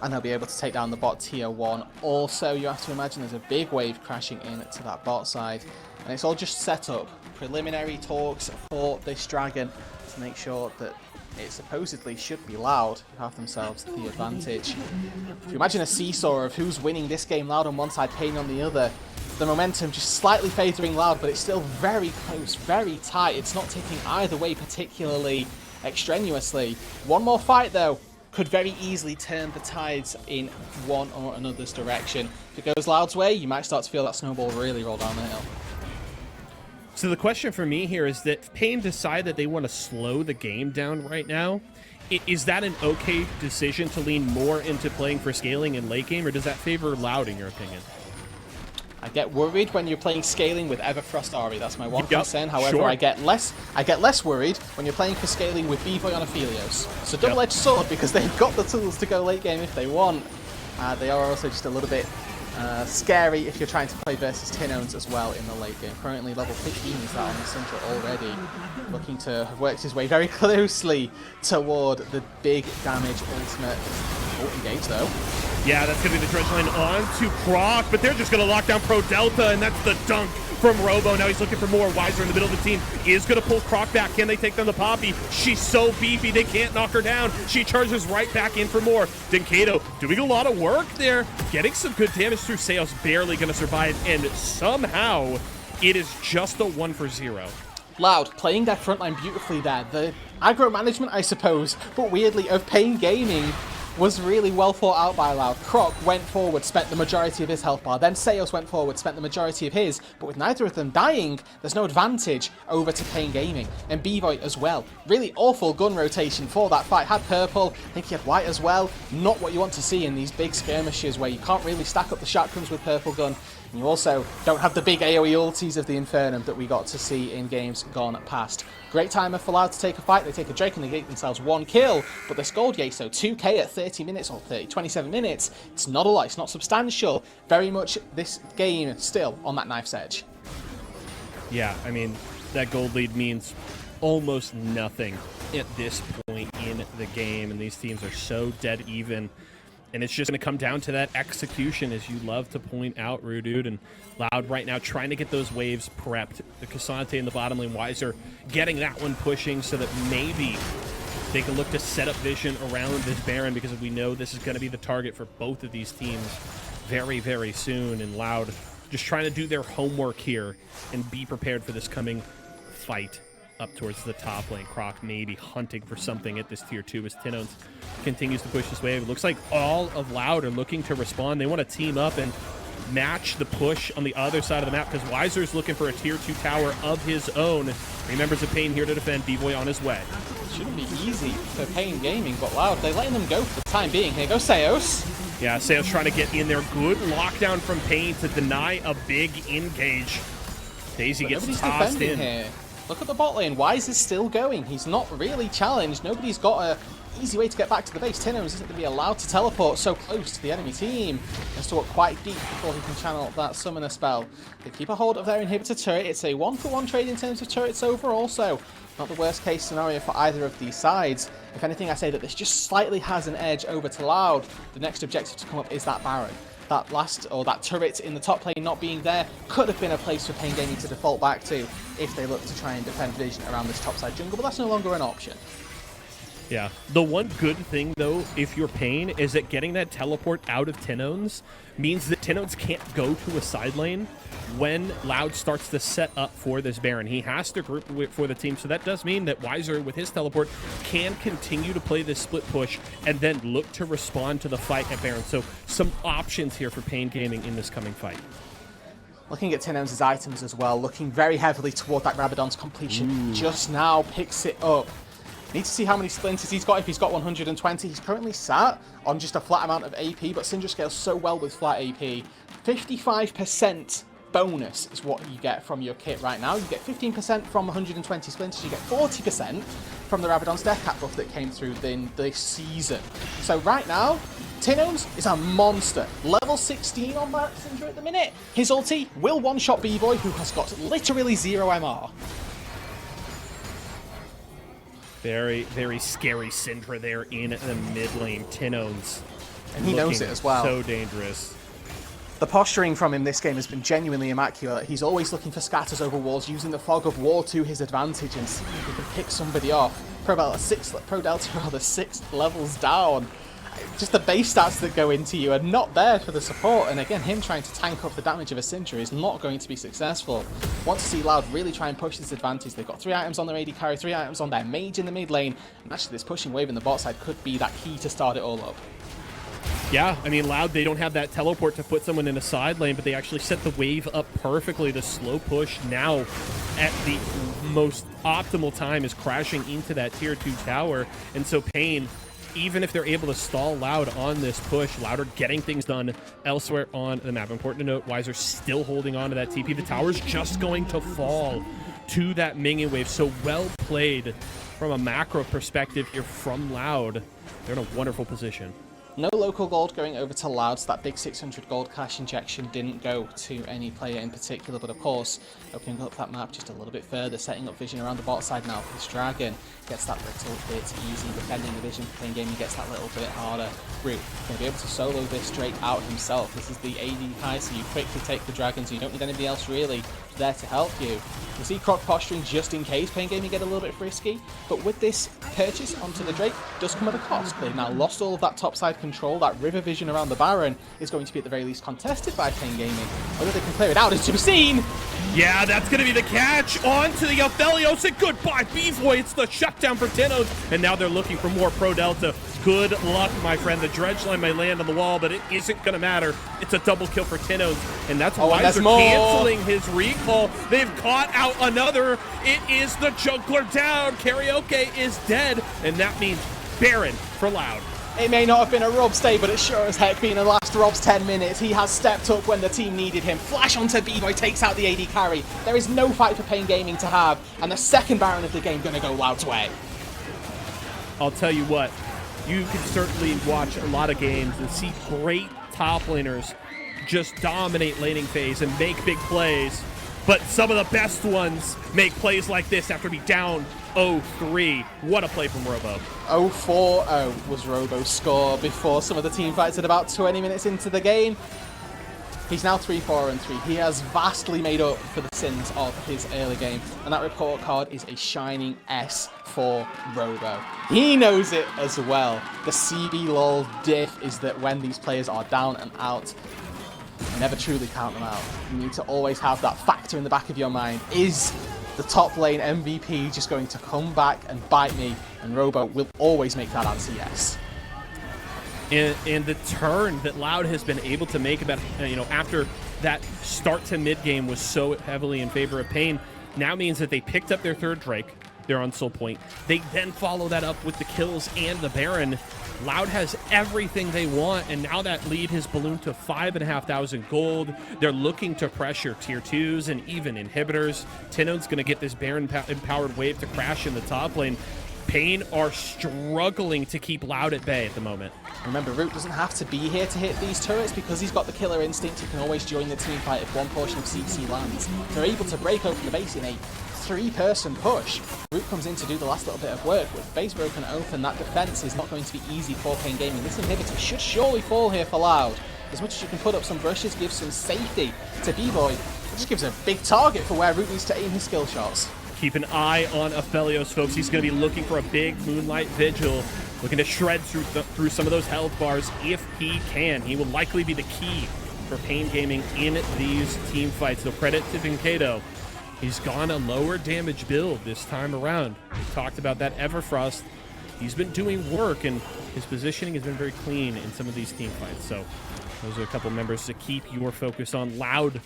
And they'll be able to take down the bot tier 1. Also, you have to imagine there's a big wave crashing in to that bot side. And it's all just set up. Preliminary talks for this dragon to make sure that it supposedly should be Loud who have themselves the advantage. If you imagine a seesaw of who's winning this game, Loud on one side, Pain on the other, the momentum just slightly favouring Loud, but it's still very close, very tight. It's not taking either way particularly extraneously. One more fight though could very easily turn the tides in one or another's direction. If it goes Loud's way, you might start to feel that snowball really roll down the hill. So the question for me here is that if Pain decide that they want to slow the game down right now, is that an okay decision to lean more into playing for scaling in late game, or does that favor Loud in your opinion? I get worried when you're playing scaling with Everfrost Ari. That's my one Yep, concern. However, sure. I get less worried when you're playing for scaling with B-Boy on Aphelios. So double-edged sword, because they've got the tools to go late game if they want. They are also just a little bit scary if you're trying to play versus Tinones as well in the late game. Currently level 15 is that on the Syndra already. Looking to have worked his way very closely toward the big damage ultimate. Oh, engage though. Yeah, that's going to be the dredge line on to Croc, but they're just going to lock down Pro Delta, and that's the dunk from Robo. Now he's looking for more. Wiser in the middle of the team is going to pull Croc back. Can they take down the Poppy? She's so beefy, they can't knock her down. She charges right back in for more. Denkato doing a lot of work there, getting some good damage through Seos, barely going to survive, and somehow It is just a 1 for 0. Loud, playing their frontline beautifully there. The aggro management, I suppose, but weirdly, of Pain Gaming was really well thought out by Loud. Croc went forward, spent the majority of his health bar. Then Seos went forward, spent the majority of his. But with neither of them dying, there's no advantage over to Pain Gaming. And B-Boy as well. Really awful gun rotation for that fight. Had purple, I think he had white as well. Not what you want to see in these big skirmishes where you can't really stack up the shotguns with purple gun. And you also don't have the big AoE ultis of the Infernum that we got to see in games gone past. Great timer for Loud to take a fight. They take a Drake and they get themselves 1 kill. But this gold Yeso, 2k at 30 minutes or 27 minutes. It's not a lot. It's not substantial. Very much this game still on that knife's edge. Yeah, I mean, that gold lead means almost nothing at this point in the game. And these teams are so dead even. And it's just going to come down to that execution, as you love to point out, Rudude. And Loud right now trying to get those waves prepped. The Cassante in the bottom lane, Weiser getting that one pushing so that maybe they can look to set up vision around this Baron, because we know this is going to be the target for both of these teams very, very soon. And Loud just trying to do their homework here and be prepared for this coming fight up towards the top lane. Croc maybe hunting for something at this tier 2 as Tinones continues to push this wave. It looks like all of Loud are looking to respond. They want to team up and match the push on the other side of the map, because Weiser's looking for a tier 2 tower of his own. Remembers of Pain here to defend. B-Boy on his way. Shouldn't be easy for Pain Gaming, but Loud, they're letting them go for the time being. Here goes Seos. Yeah, Seos trying to get in there. Good lockdown from Pain to deny a big engage. Daisy gets tossed in. Here. Look at the bot lane. Wise is still going. He's not really challenged. Nobody's got a easy way to get back to the base. Tinones isn't going to be allowed to teleport so close to the enemy team. Has to walk quite deep before he can channel that summoner spell. They keep a hold of their inhibitor turret. It's a 1-for-1 trade in terms of turrets overall, so not the worst case scenario for either of these sides. If anything, I say that this just slightly has an edge over to Loud. The next objective to come up is that Baron. That last, or that turret in the top lane not being there could have been a place for Pain Gaming to default back to if they look to try and defend vision around this topside jungle, but that's no longer an option. Yeah. The one good thing, though, if you're Pain, is that getting that teleport out of Tinones means that Tinones can't go to a side lane when Loud starts to set up for this Baron. He has to group for the team, so that does mean that Weiser, with his teleport, can continue to play this split push and then look to respond to the fight at Baron. So some options here for Pain Gaming in this coming fight. Looking at Tinones' items as well, looking very heavily toward that Rabadon's completion. Ooh. Just now picks it up. Need to see how many splinters he's got. If he's got 120, he's currently sat on just a flat amount of AP, but Syndra scales so well with flat AP. 55% bonus is what you get from your kit right now. You get 15% from 120 splinters. You get 40% from the Rabadon's Death Cap buff that came through in this season. So right now, Tinones is a monster. Level 16 on that Syndra at the minute. His ulti will one-shot B-Boy, who has got literally 0 MR. Very, very scary Syndra there in the mid lane. Tinones. And he knows it as well. So dangerous. The posturing from him this game has been genuinely immaculate. He's always looking for scatters over walls, using the fog of war to his advantage and seeing if he can pick somebody off. Pro Delta 6 levels down. Just the base stats that go into you are not there for the support, and again, him trying to tank up the damage of a Syndra is not going to be successful. Want to see Loud really try and push this advantage. They've got 3 items on their AD carry, 3 items on their mage in the mid lane, and actually this pushing wave in the bot side could be that key to start it all up. Yeah, I mean, Loud, they don't have that teleport to put someone in a side lane, but they actually set the wave up perfectly. The slow push now at the most optimal time is crashing into that tier 2 tower, and so Pain, even if they're able to stall Loud on this push, Loud are getting things done elsewhere on the map. Important to note, Weiser still holding on to that TP. The tower's just going to fall to that minion wave. So well played from a macro perspective here from Loud. They're in a wonderful position. No local gold going over to Loud, so that big 600 gold cash injection didn't go to any player in particular, but of course, opening up that map just a little bit further, setting up vision around the bot side now for this Dragon. Gets that little bit easy, defending the vision for Pain Gaming gets that little bit harder. Root going to be able to solo this straight out himself. This is the AD high, so you quickly take the Dragon, so you don't need anybody else really there to help you. You see Croc posturing just in case Pain Gaming get a little bit frisky, but with this purchase onto the Drake does come at a cost. They've now lost all of that topside control. That river vision around the Baron is going to be at the very least contested by Pain Gaming. Whether they can clear it out is to be seen. Yeah, that's going to be the catch. On to the Aphelios, and goodbye, B-Boy. It's the shutdown for Tennos, and now they're looking for more Pro Delta. Good luck, my friend. The dredge line may land on the wall, but it isn't going to matter. It's a double kill for Tennos, and that's why they're canceling his recall. They've caught out another. It is the jungler down. Karaoke is dead, and that means Baron for Loud. It may not have been a Rob's day, but it sure as heck been the last Rob's 10 minutes. He has stepped up when the team needed him. Flash onto B-Boy, takes out the AD carry. There is no fight for Pain Gaming to have, and the second Baron of the game going to go Loud's way. I'll tell you what, you can certainly watch a lot of games and see great top laners just dominate laning phase and make big plays, but some of the best ones make plays like this after being down 0-3. What a play from Robo. 0-4-0 was Robo's score before some of the team fights at about 20 minutes into the game. He's now 3-4-3. He has vastly made up for the sins of his early game, and that report card is a shining S for Robo. He knows it as well. The CBLOL diff is that when these players are down and out, you never truly count them out. You need to always have that factor in the back of your mind. Is the top lane MVP just going to come back and bite me? And Robo will always make that answer yes. And the turn that Loud has been able to make about, after that start to mid game was so heavily in favor of Pain, now means that they picked up their third Drake. They're on Soul Point. They then follow that up with the kills and the Baron. Loud has everything they want, and now that lead has ballooned to 5,500 gold. They're looking to pressure tier 2s and even inhibitors. Tenno's going to get this Baron empowered wave to crash in the top lane. Pain are struggling to keep Loud at bay at the moment. Remember, Root doesn't have to be here to hit these turrets because he's got the killer instinct. He can always join the team fight if one portion of CC lands. They're able to break open the base in a 3-person push. Root comes in to do the last little bit of work. With base broken open, that defense is not going to be easy for Pain Gaming. This inhibitor should surely fall here for Loud. As much as you can put up some brushes, give some safety to B-Boy, it just gives a big target for where Root needs to aim his skill shots. Keep an eye on Aphelios, folks. He's going to be looking for a big Moonlight Vigil, looking to shred through some of those health bars if he can. He will likely be the key for Pain Gaming in these team fights. So credit to Vincado. He's gone a lower damage build this time around. We talked about that Everfrost. He's been doing work, and his positioning has been very clean in some of these team fights. So those are a couple members to keep your focus on. Loud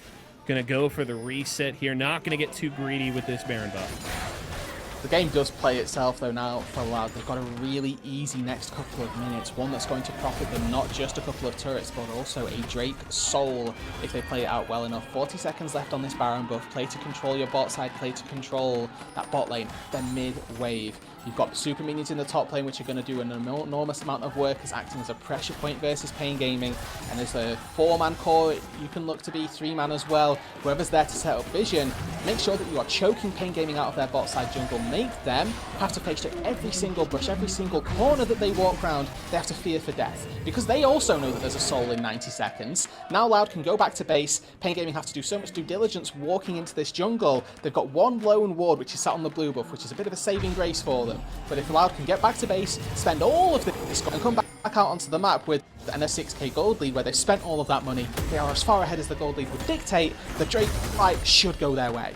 going to go for the reset here. Not going to get too greedy with this Baron buff. The game does play itself though now for Loud. They've got a really easy next couple of minutes. One that's going to profit them not just a couple of turrets, but also a Drake Soul if they play it out well enough. 40 seconds left on this Baron buff. Play to control your bot side, play to control that bot lane, then mid wave. You've got the super minions in the top lane, which are going to do an enormous amount of work as acting as a pressure point versus Pain Gaming. And there's a 4-man core you can look to be, 3-man as well. Whoever's there to set up vision, make sure that you are choking Pain Gaming out of their bot side jungle. Make them have to face check every single brush, every single corner that they walk around. They have to fear for death because they also know that there's a soul in 90 seconds. Now Loud can go back to base. Pain Gaming have to do so much due diligence walking into this jungle. They've got one lone ward which is sat on the blue buff, which is a bit of a saving grace for them. But if Loud can get back to base, spend all of this and come back out onto the map with a 6k gold lead where they've spent all of that money, they are as far ahead as the gold lead would dictate. The Drake fight should go their way.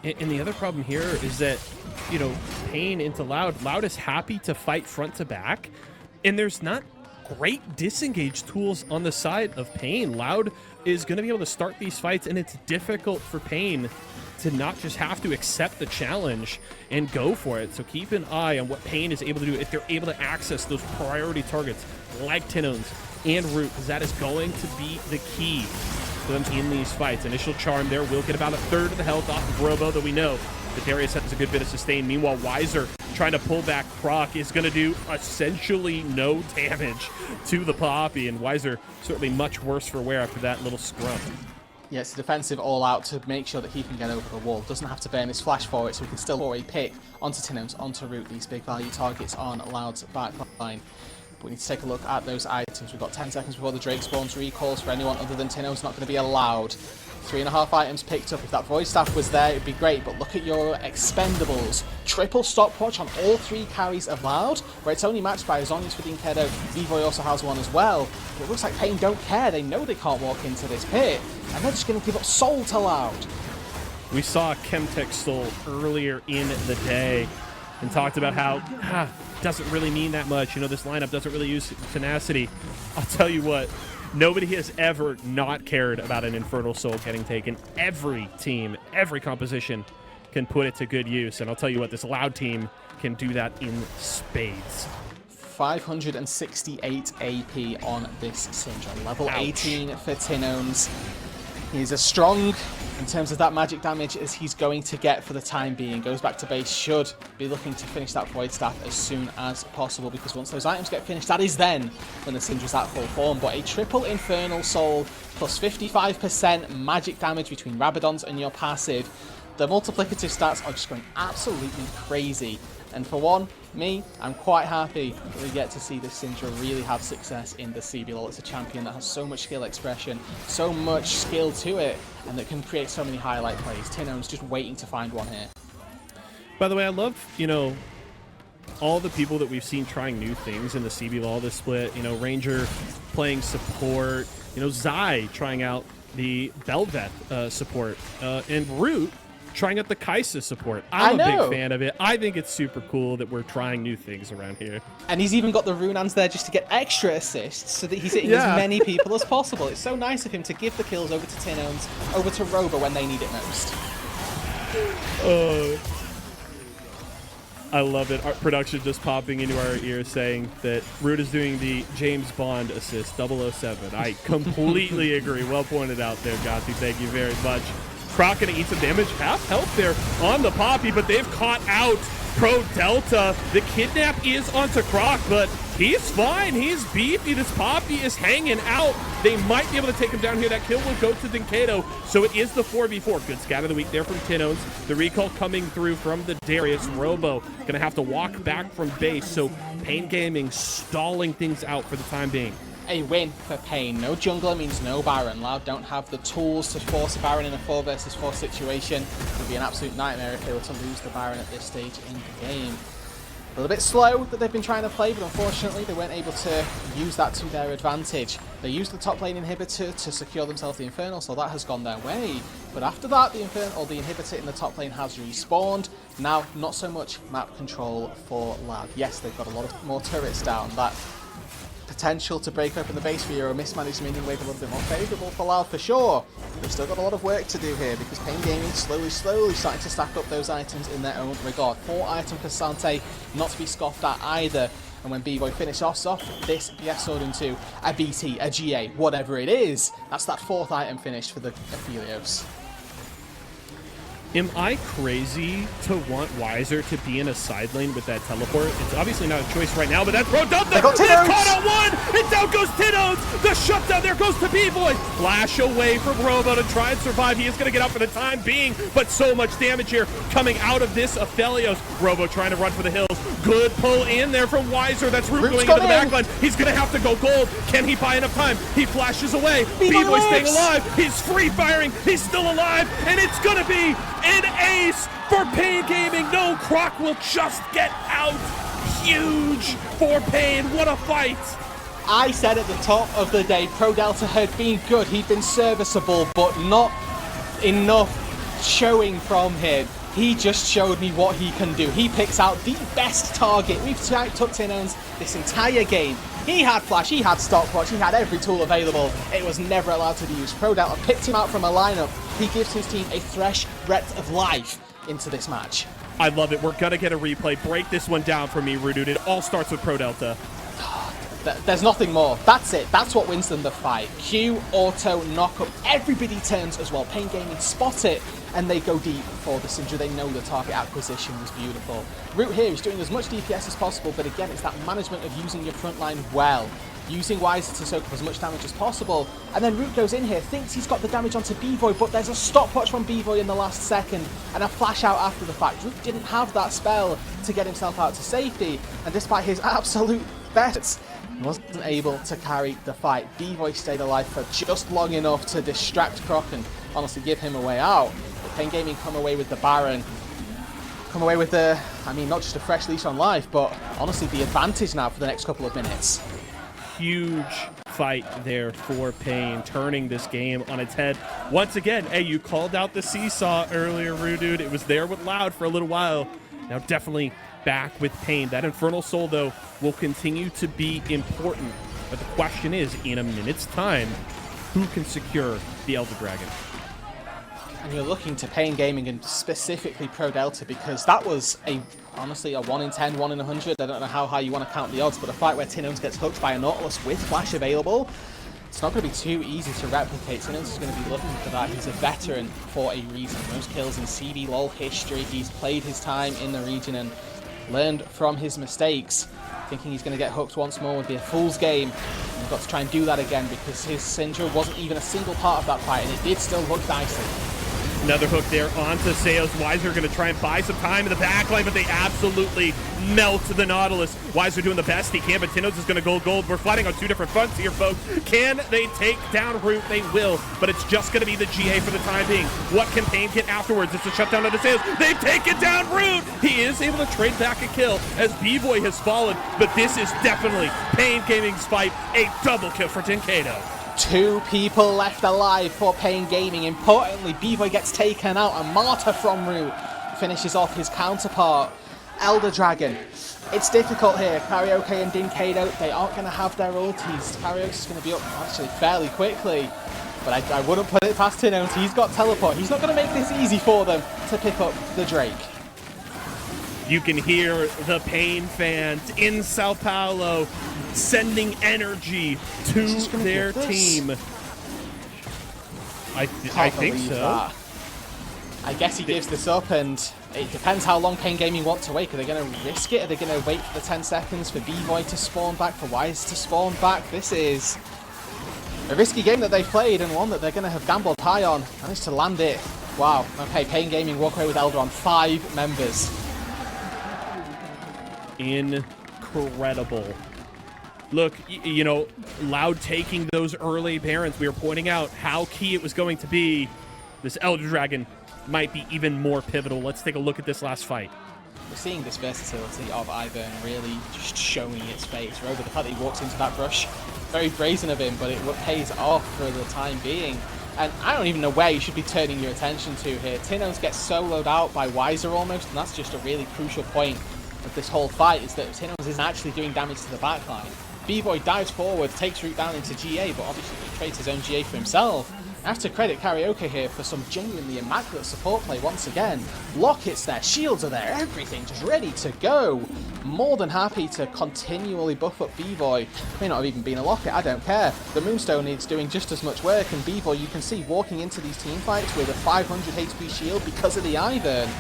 And the other problem here is that, Pain into Loud. Loud is happy to fight front to back, and there's not great disengage tools on the side of Pain. Loud is going to be able to start these fights, and it's difficult for Pain to not just have to accept the challenge and go for it. So keep an eye on what Pain is able to do if they're able to access those priority targets like Tenons and Root, because that is going to be the key for them in these fights. Initial charm there will get about a third of the health off of Robo, though we know that Darius has a good bit of sustain. Meanwhile, Weiser trying to pull back proc is going to do essentially no damage to the Poppy, and Weiser certainly much worse for wear after that little scrum. Yeah, it's a defensive all-out to make sure that he can get over the wall. Doesn't have to burn his flash for it, so he can still already pick onto Tinnos, onto Root, these big value targets on Loud's back line. But we need to take a look at those items. We've got 10 seconds before the Drake spawns. Recalls for anyone other than Tinnos not going to be allowed. 3.5 items picked up. If that Void Staff was there, it'd be great, but look at your expendables. Triple stopwatch on all 3 carries of Loud, where it's only matched by Zonius for Dinkedo. V-Boy also has one as well. But it looks like Pain don't care. They know they can't walk into this pit, and they're just going to give up Soul to Loud. We saw Chemtech Soul earlier in the day and talked about how doesn't really mean that much. You know, this lineup doesn't really use tenacity. I'll tell you what, nobody has ever not cared about an Infernal Soul getting taken. Every team, every composition can put it to good use. And I'll tell you what, this Loud team can do that in spades. 568 AP on this Syndra. Level Ouch. 18 for Tinones. He's as strong in terms of that magic damage as he's going to get for the time being. Goes back to base, should be looking to finish that Void Staff as soon as possible, because once those items get finished, that is then when the Syndra's at full form. But a triple Infernal Soul plus 55% magic damage between Rabadons and your passive. The multiplicative stats are just going absolutely crazy. And for one, me, I'm quite happy that we get to see this Syndra really have success in the CBLOL. It's a champion that has so much skill expression, so much skill to it, and that can create so many highlight plays. Tinone's just waiting to find one here. By the way, I love, you know, all the people that we've seen trying new things in the CBLOL this split. You know, Ranger playing support, you know, Zai trying out the Bel'Veth support, and Root trying out the Kaisa support. I'm a big fan of it. I think it's super cool that we're trying new things around here. And he's even got the Runans there just to get extra assists so that he's hitting as many people as possible. It's so nice of him to give the kills over to Tinones, over to Robo when they need it most. I love it. Our production just popping into our ears saying that Root is doing the James Bond assist, 007. I completely agree. Well pointed out there, Gothi. Thank you very much. Croc gonna eat some damage, half health there on the Poppy, but they've caught out Pro Delta. The kidnap is onto Croc, but he's fine. He's beefy. This Poppy is hanging out. They might be able to take him down here. That kill will go to Dinkedo, so it is the 4v4. Good scat of the week there from Tinones. The recall coming through from the Darius. Robo gonna have to walk back from base, so Pain Gaming stalling things out for the time being. A win for Pain. No jungler means no Baron. Loud don't have the tools to force a Baron in a 4 versus 4 situation. It would be an absolute nightmare if they were to lose the Baron at this stage in the game. A little bit slow that they've been trying to play, but unfortunately they weren't able to use that to their advantage. They used the top lane inhibitor to secure themselves the Infernal, so that has gone their way. But after that, the inhibitor in the top lane has respawned. Now, not so much map control for Loud. Yes, they've got a lot of more turrets down. That potential to break open the base for Euro mismanaged minion wave a little bit more favourable for Loud for sure. They've still got a lot of work to do here because Pain Gaming slowly starting to stack up those items in their own regard. 4 item Cassante, not to be scoffed at either. And when B-Boy finishes off this BS Sword into a BT, a GA, whatever it is, that's that 4th item finished for the Aphelios. Am I crazy to want Wiser to be in a side lane with that teleport? It's obviously not a choice right now, but that's Pro Delta! They've caught out one! And down goes Tinones! The shutdown, there goes to B-Boy! Flash away from Robo to try and survive. He is going to get out for the time being, but so much damage here coming out of this Aphelios. Robo trying to run for the hills. Good pull in there from Wiser. That's Root going into the backline. He's going to have to go gold. Can he buy enough time? He flashes away. B-Boy staying alive. He's free firing. He's still alive. And it's going to be an ace for Pain Gaming. No, Croc will just get out. Huge for Pain. What a fight. I said at the top of the day, Pro Delta had been good. He'd been serviceable, but not enough showing from him. He just showed me what he can do. He picks out the best target. We've took Tinones this entire game. He had flash, he had stopwatch, he had every tool available. It was never allowed to be used. Pro Delta picked him out from a lineup. He gives his team a fresh breath of life into this match. I love it. We're going to get a replay. Break this one down for me, Rudude. It all starts with Pro Delta. There's nothing more. That's it. That's what wins them the fight. Q, auto, knock up. Everybody turns as well. Pain Gaming spot it, and they go deep for the Syndra. They know the target acquisition was beautiful. Root here is doing as much DPS as possible, but again, it's that management of using your front line well. Using Wiser to soak up as much damage as possible. And then Root goes in here, thinks he's got the damage onto B-Boy, but there's a stopwatch from B-Boy in the last second, and a flash out after the fact. Root didn't have that spell to get himself out to safety, and despite his absolute best, wasn't able to carry the fight. B-Boy stayed alive for just long enough to distract Croc and honestly give him a way out. But Pain Gaming come away with the Baron. Come away with the, I mean, not just a fresh leash on life, but honestly the advantage now for the next couple of minutes. Huge fight there for Pain, turning this game on its head. Once again, hey, you called out the seesaw earlier, Rudude. It was there with Loud for a little while. Now definitely back with Pain. That Infernal Soul, though, will continue to be important. But the question is, in a minute's time, who can secure the Elder Dragon? And you're looking to Pain Gaming and specifically Pro Delta because that was honestly a 1 in 10, 1 in 100. I don't know how high you want to count the odds, but a fight where Tin Ones gets hooked by a Nautilus with Flash available, it's not going to be too easy to replicate. Tin Ones is going to be looking for that. He's a veteran for a reason. Most kills in CBLOL history. He's played his time in the region and learned from his mistakes. Thinking he's going to get hooked once more would be a fool's game. And we've got to try and do that again because his Syndra wasn't even a single part of that fight and it did still look dicey. Another hook there onto Sales. Wiser going to try and buy some time in the backline, but they absolutely melt the Nautilus. Wiser doing the best he can, but Tinos is going to go gold. We're fighting on two different fronts here, folks. Can they take down Root? They will, but it's just going to be the GA for the time being. What can Pain get afterwards? It's a shutdown of the Sales. They've taken down Root. He is able to trade back a kill as B-Boy has fallen, but this is definitely Pain Gaming's fight. A double kill for Tinkado. 2 people left alive for Pain Gaming. Importantly, B-Boy gets taken out and Marta from Root finishes off his counterpart, Elder Dragon. It's difficult here. Karaoke and Dinkado, they aren't going to have their ultis. Karaoke's going to be up actually fairly quickly, but I wouldn't put it past Tinos. He's got teleport. He's not going to make this easy for them to pick up the Drake. You can hear the Pain fans in Sao Paulo sending energy to their team. I think so. That. I guess he gives this up, and it depends how long Pain Gaming want to wait. Are they going to risk it? Are they going to wait for the 10 seconds for B-Boy to spawn back, for Wise to spawn back? This is a risky game that they've played, and one that they're going to have gambled high on. Managed to land it. Wow. Okay, Pain Gaming walk away with Elder on 5 members. Incredible. Look, you know, Loud taking those early Barons, we were pointing out how key it was going to be. This Elder Dragon might be even more pivotal. Let's take a look at this last fight. We're seeing this versatility of Ivern really just showing its face. Over the fact that he walks into that brush, very brazen of him, but it pays off for the time being. And I don't even know where you should be turning your attention to here. Tinos gets soloed out by Wiser almost, and that's just a really crucial point of this whole fight, is that Tinos isn't actually doing damage to the backline. B-Boy dives forward, takes Root down into GA, but obviously he trades his own GA for himself. I have to credit Karaoke here for some genuinely immaculate support play once again. Locket's there, shields are there, everything just ready to go. More than happy to continually buff up B-Boy. May not have even been a Locket, I don't care. The Moonstone is doing just as much work, and B-Boy, you can see walking into these team fights with a 500 HP shield because of the Ivern.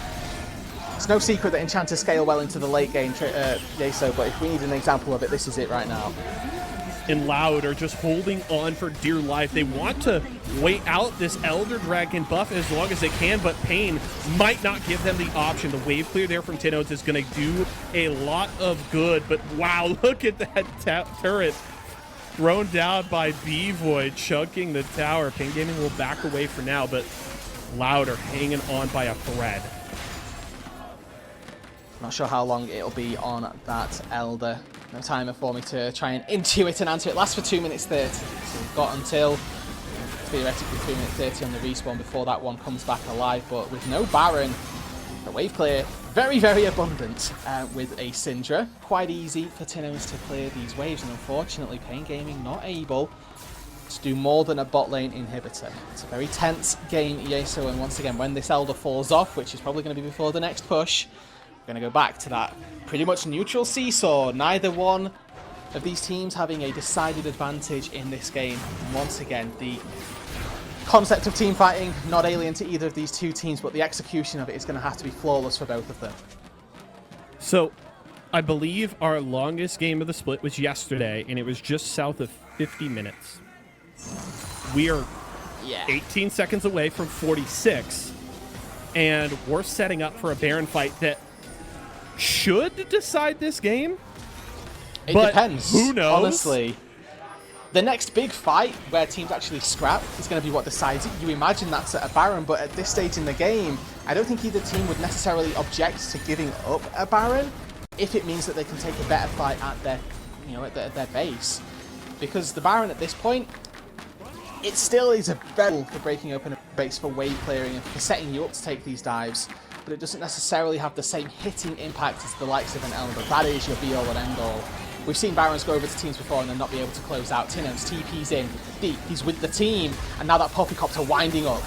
It's no secret that enchanters scale well into the late game, Yeso, but if we need an example of it, this is it right now. And Loud are just holding on for dear life. They want to wait out this Elder Dragon buff as long as they can, but Pain might not give them the option. The wave clear there from Tinos is going to do a lot of good, but wow, look at that turret thrown down by B-Void, chunking the tower. Pain Gaming will back away for now, but Loud are hanging on by a thread. Not sure how long it'll be on that Elder. No timer for me to try and intuit and answer. It lasts for 2 minutes 30. So we've got until theoretically 2 minutes 30 on the respawn before that one comes back alive. But with no Baron, the wave clear very, very abundant with a Syndra. Quite easy for Tinos to clear these waves, and unfortunately Pain Gaming not able to do more than a bot lane inhibitor. It's a very tense game, Yeso, and once again when this Elder falls off, which is probably going to be before the next push, we're going to go back to that pretty much neutral seesaw. Neither one of these teams having a decided advantage in this game. And once again, the concept of team fighting, not alien to either of these two teams, but the execution of it is going to have to be flawless for both of them. So, I believe our longest game of the split was yesterday, and it was just south of 50 minutes. We are 18 seconds away from 46, and we're setting up for a Baron fight that should decide this game. It depends. Who knows? Honestly. The next big fight where teams actually scrap is going to be what decides it. You imagine that's at a Baron, but at this stage in the game, I don't think either team would necessarily object to giving up a Baron if it means that they can take a better fight at their, at their base. Because the Baron at this point, it still is a battle for breaking open a base, for wave clearing, and for setting you up to take these dives, but it doesn't necessarily have the same hitting impact as the likes of an Elder. That is your be-all and end-all. We've seen Barons go over to teams before and then not be able to close out. Tino's TP's in, deep, he's with the team, and now that Poppycopter winding up.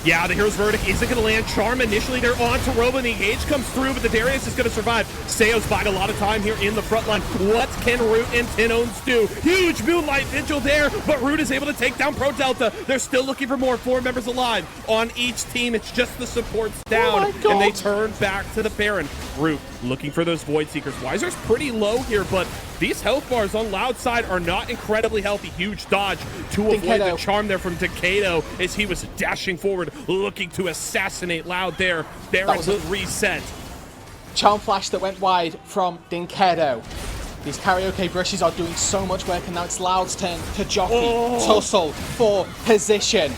Yeah, the Hero's Verdict isn't going to land. Charm initially, they're on to Robo, and the engage comes through, but the Darius is going to survive. Seo's buying a lot of time here in the front line. What can Root and Tinones do? Huge Moonlight Vigil there, but Root is able to take down Pro Delta. They're still looking for more, 4 members alive on each team. It's just the supports down, and they turn back to the Baron. Root looking for those Void Seekers. Weiser's pretty low here, but these health bars on Loud side are not incredibly healthy. Huge dodge to avoid the charm there from Decado as he was dashing forward, looking to assassinate Loud there. Baron's reset. Charm flash that went wide from Dinkedo. These karaoke brushes are doing so much work, and now it's Loud's turn to jockey, tussle for position.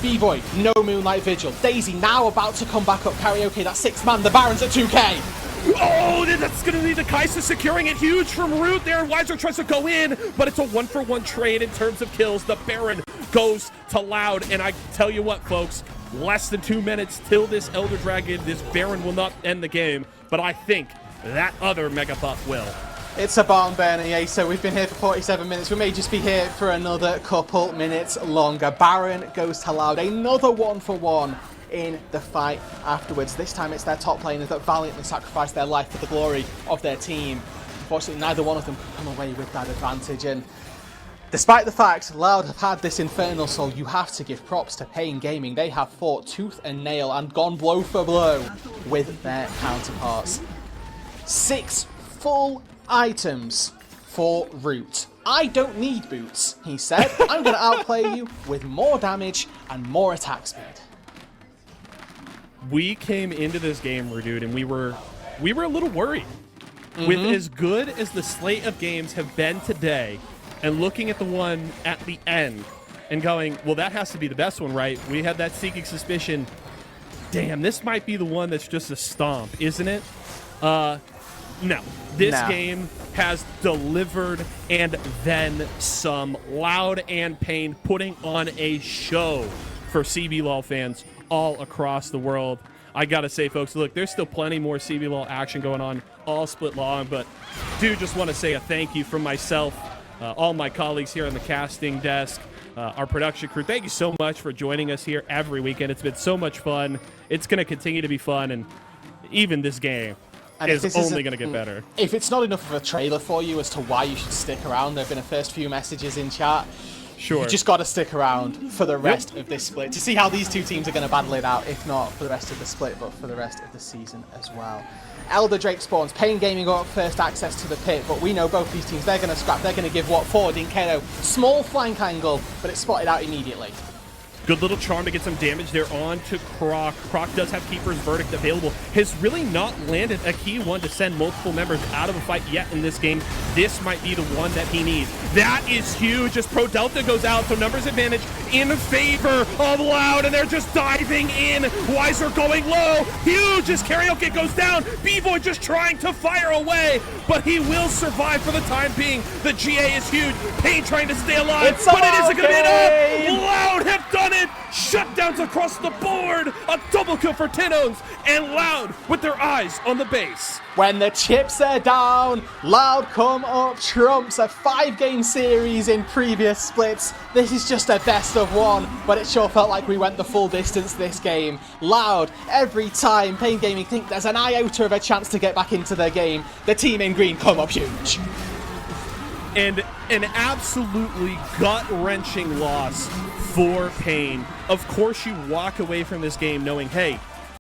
B-Boy, no Moonlight Vigil. Daisy now about to come back up. Karaoke, that 6th man. The Baron's at 2k. Oh, that's going to be the Kaisa securing it. Huge from Root there. Weiser tries to go in, but it's a 1-for-1 trade in terms of kills. The Baron goes to Loud, and I tell you what, folks, less than 2 minutes till this Elder Dragon. This Baron will not end the game, but I think that other Mega Buff will. It's a barn burner, yeah, so we've been here for 47 minutes. We may just be here for another couple minutes longer. Baron goes to Loud, another 1-for-1 in the fight afterwards. This time it's their top laners that valiantly sacrifice their life for the glory of their team. Unfortunately, neither one of them could come away with that advantage, and despite the fact Loud have had this Infernal Soul, you have to give props to Pain Gaming. They have fought tooth and nail and gone blow for blow with their counterparts. 6 full items for Root. I don't need boots, he said. I'm going to outplay you with more damage and more attack speed. We came into this game, Redude, and we were a little worried. With as good as the slate of games have been today, and looking at the one at the end and going, well, that has to be the best one, right? We had that seeking suspicion. Damn, this might be the one that's just a stomp, isn't it? No. This game has delivered and then some. Loud and Pain putting on a show for CBLOL fans all across the world. I gotta say, folks, look, there's still plenty more CBLOL action going on all split long, but do just want to say a thank you from myself, all my colleagues here on the casting desk, our production crew. Thank you so much for joining us here every weekend. It's been so much fun. It's going to continue to be fun, and even this game is only going to get better. If it's not enough of a trailer for you as to why you should stick around, there have been a first few messages in chat. Sure. You just got to stick around for the rest of this split to see how these two teams are going to battle it out, if not for the rest of the split, but for the rest of the season as well. Elder Drake spawns. Pain Gaming got first access to the pit, but we know both these teams, they're going to scrap. They're going to give what for? Dinkedo. Small flank angle, but it's spotted out immediately. Good little charm to get some damage there on to Croc. Croc does have Keeper's Verdict available. Has really not landed a key one to send multiple members out of a fight yet in this game. This might be the one that he needs. That is huge as Pro Delta goes out, so numbers advantage in favor of Loud, and they're just diving in. Weiser going low. Huge as Karaoke goes down. B-Boy just trying to fire away, but he will survive for the time being. The GA is huge. Pain trying to stay alive, but it isn't going to be enough. Loud have done it. Shutdowns across the board. A double kill for Tinones, and Loud with their eyes on the base. When the chips are down, Loud come up trumps. A 5-game series in previous splits. This is just a best of one, but it sure felt like we went the full distance this game. Loud, every time Pain Gaming think there's an iota of a chance to get back into their game, the team in green come up huge. And an absolutely gut-wrenching loss for Pain. Of course, you walk away from this game knowing, hey,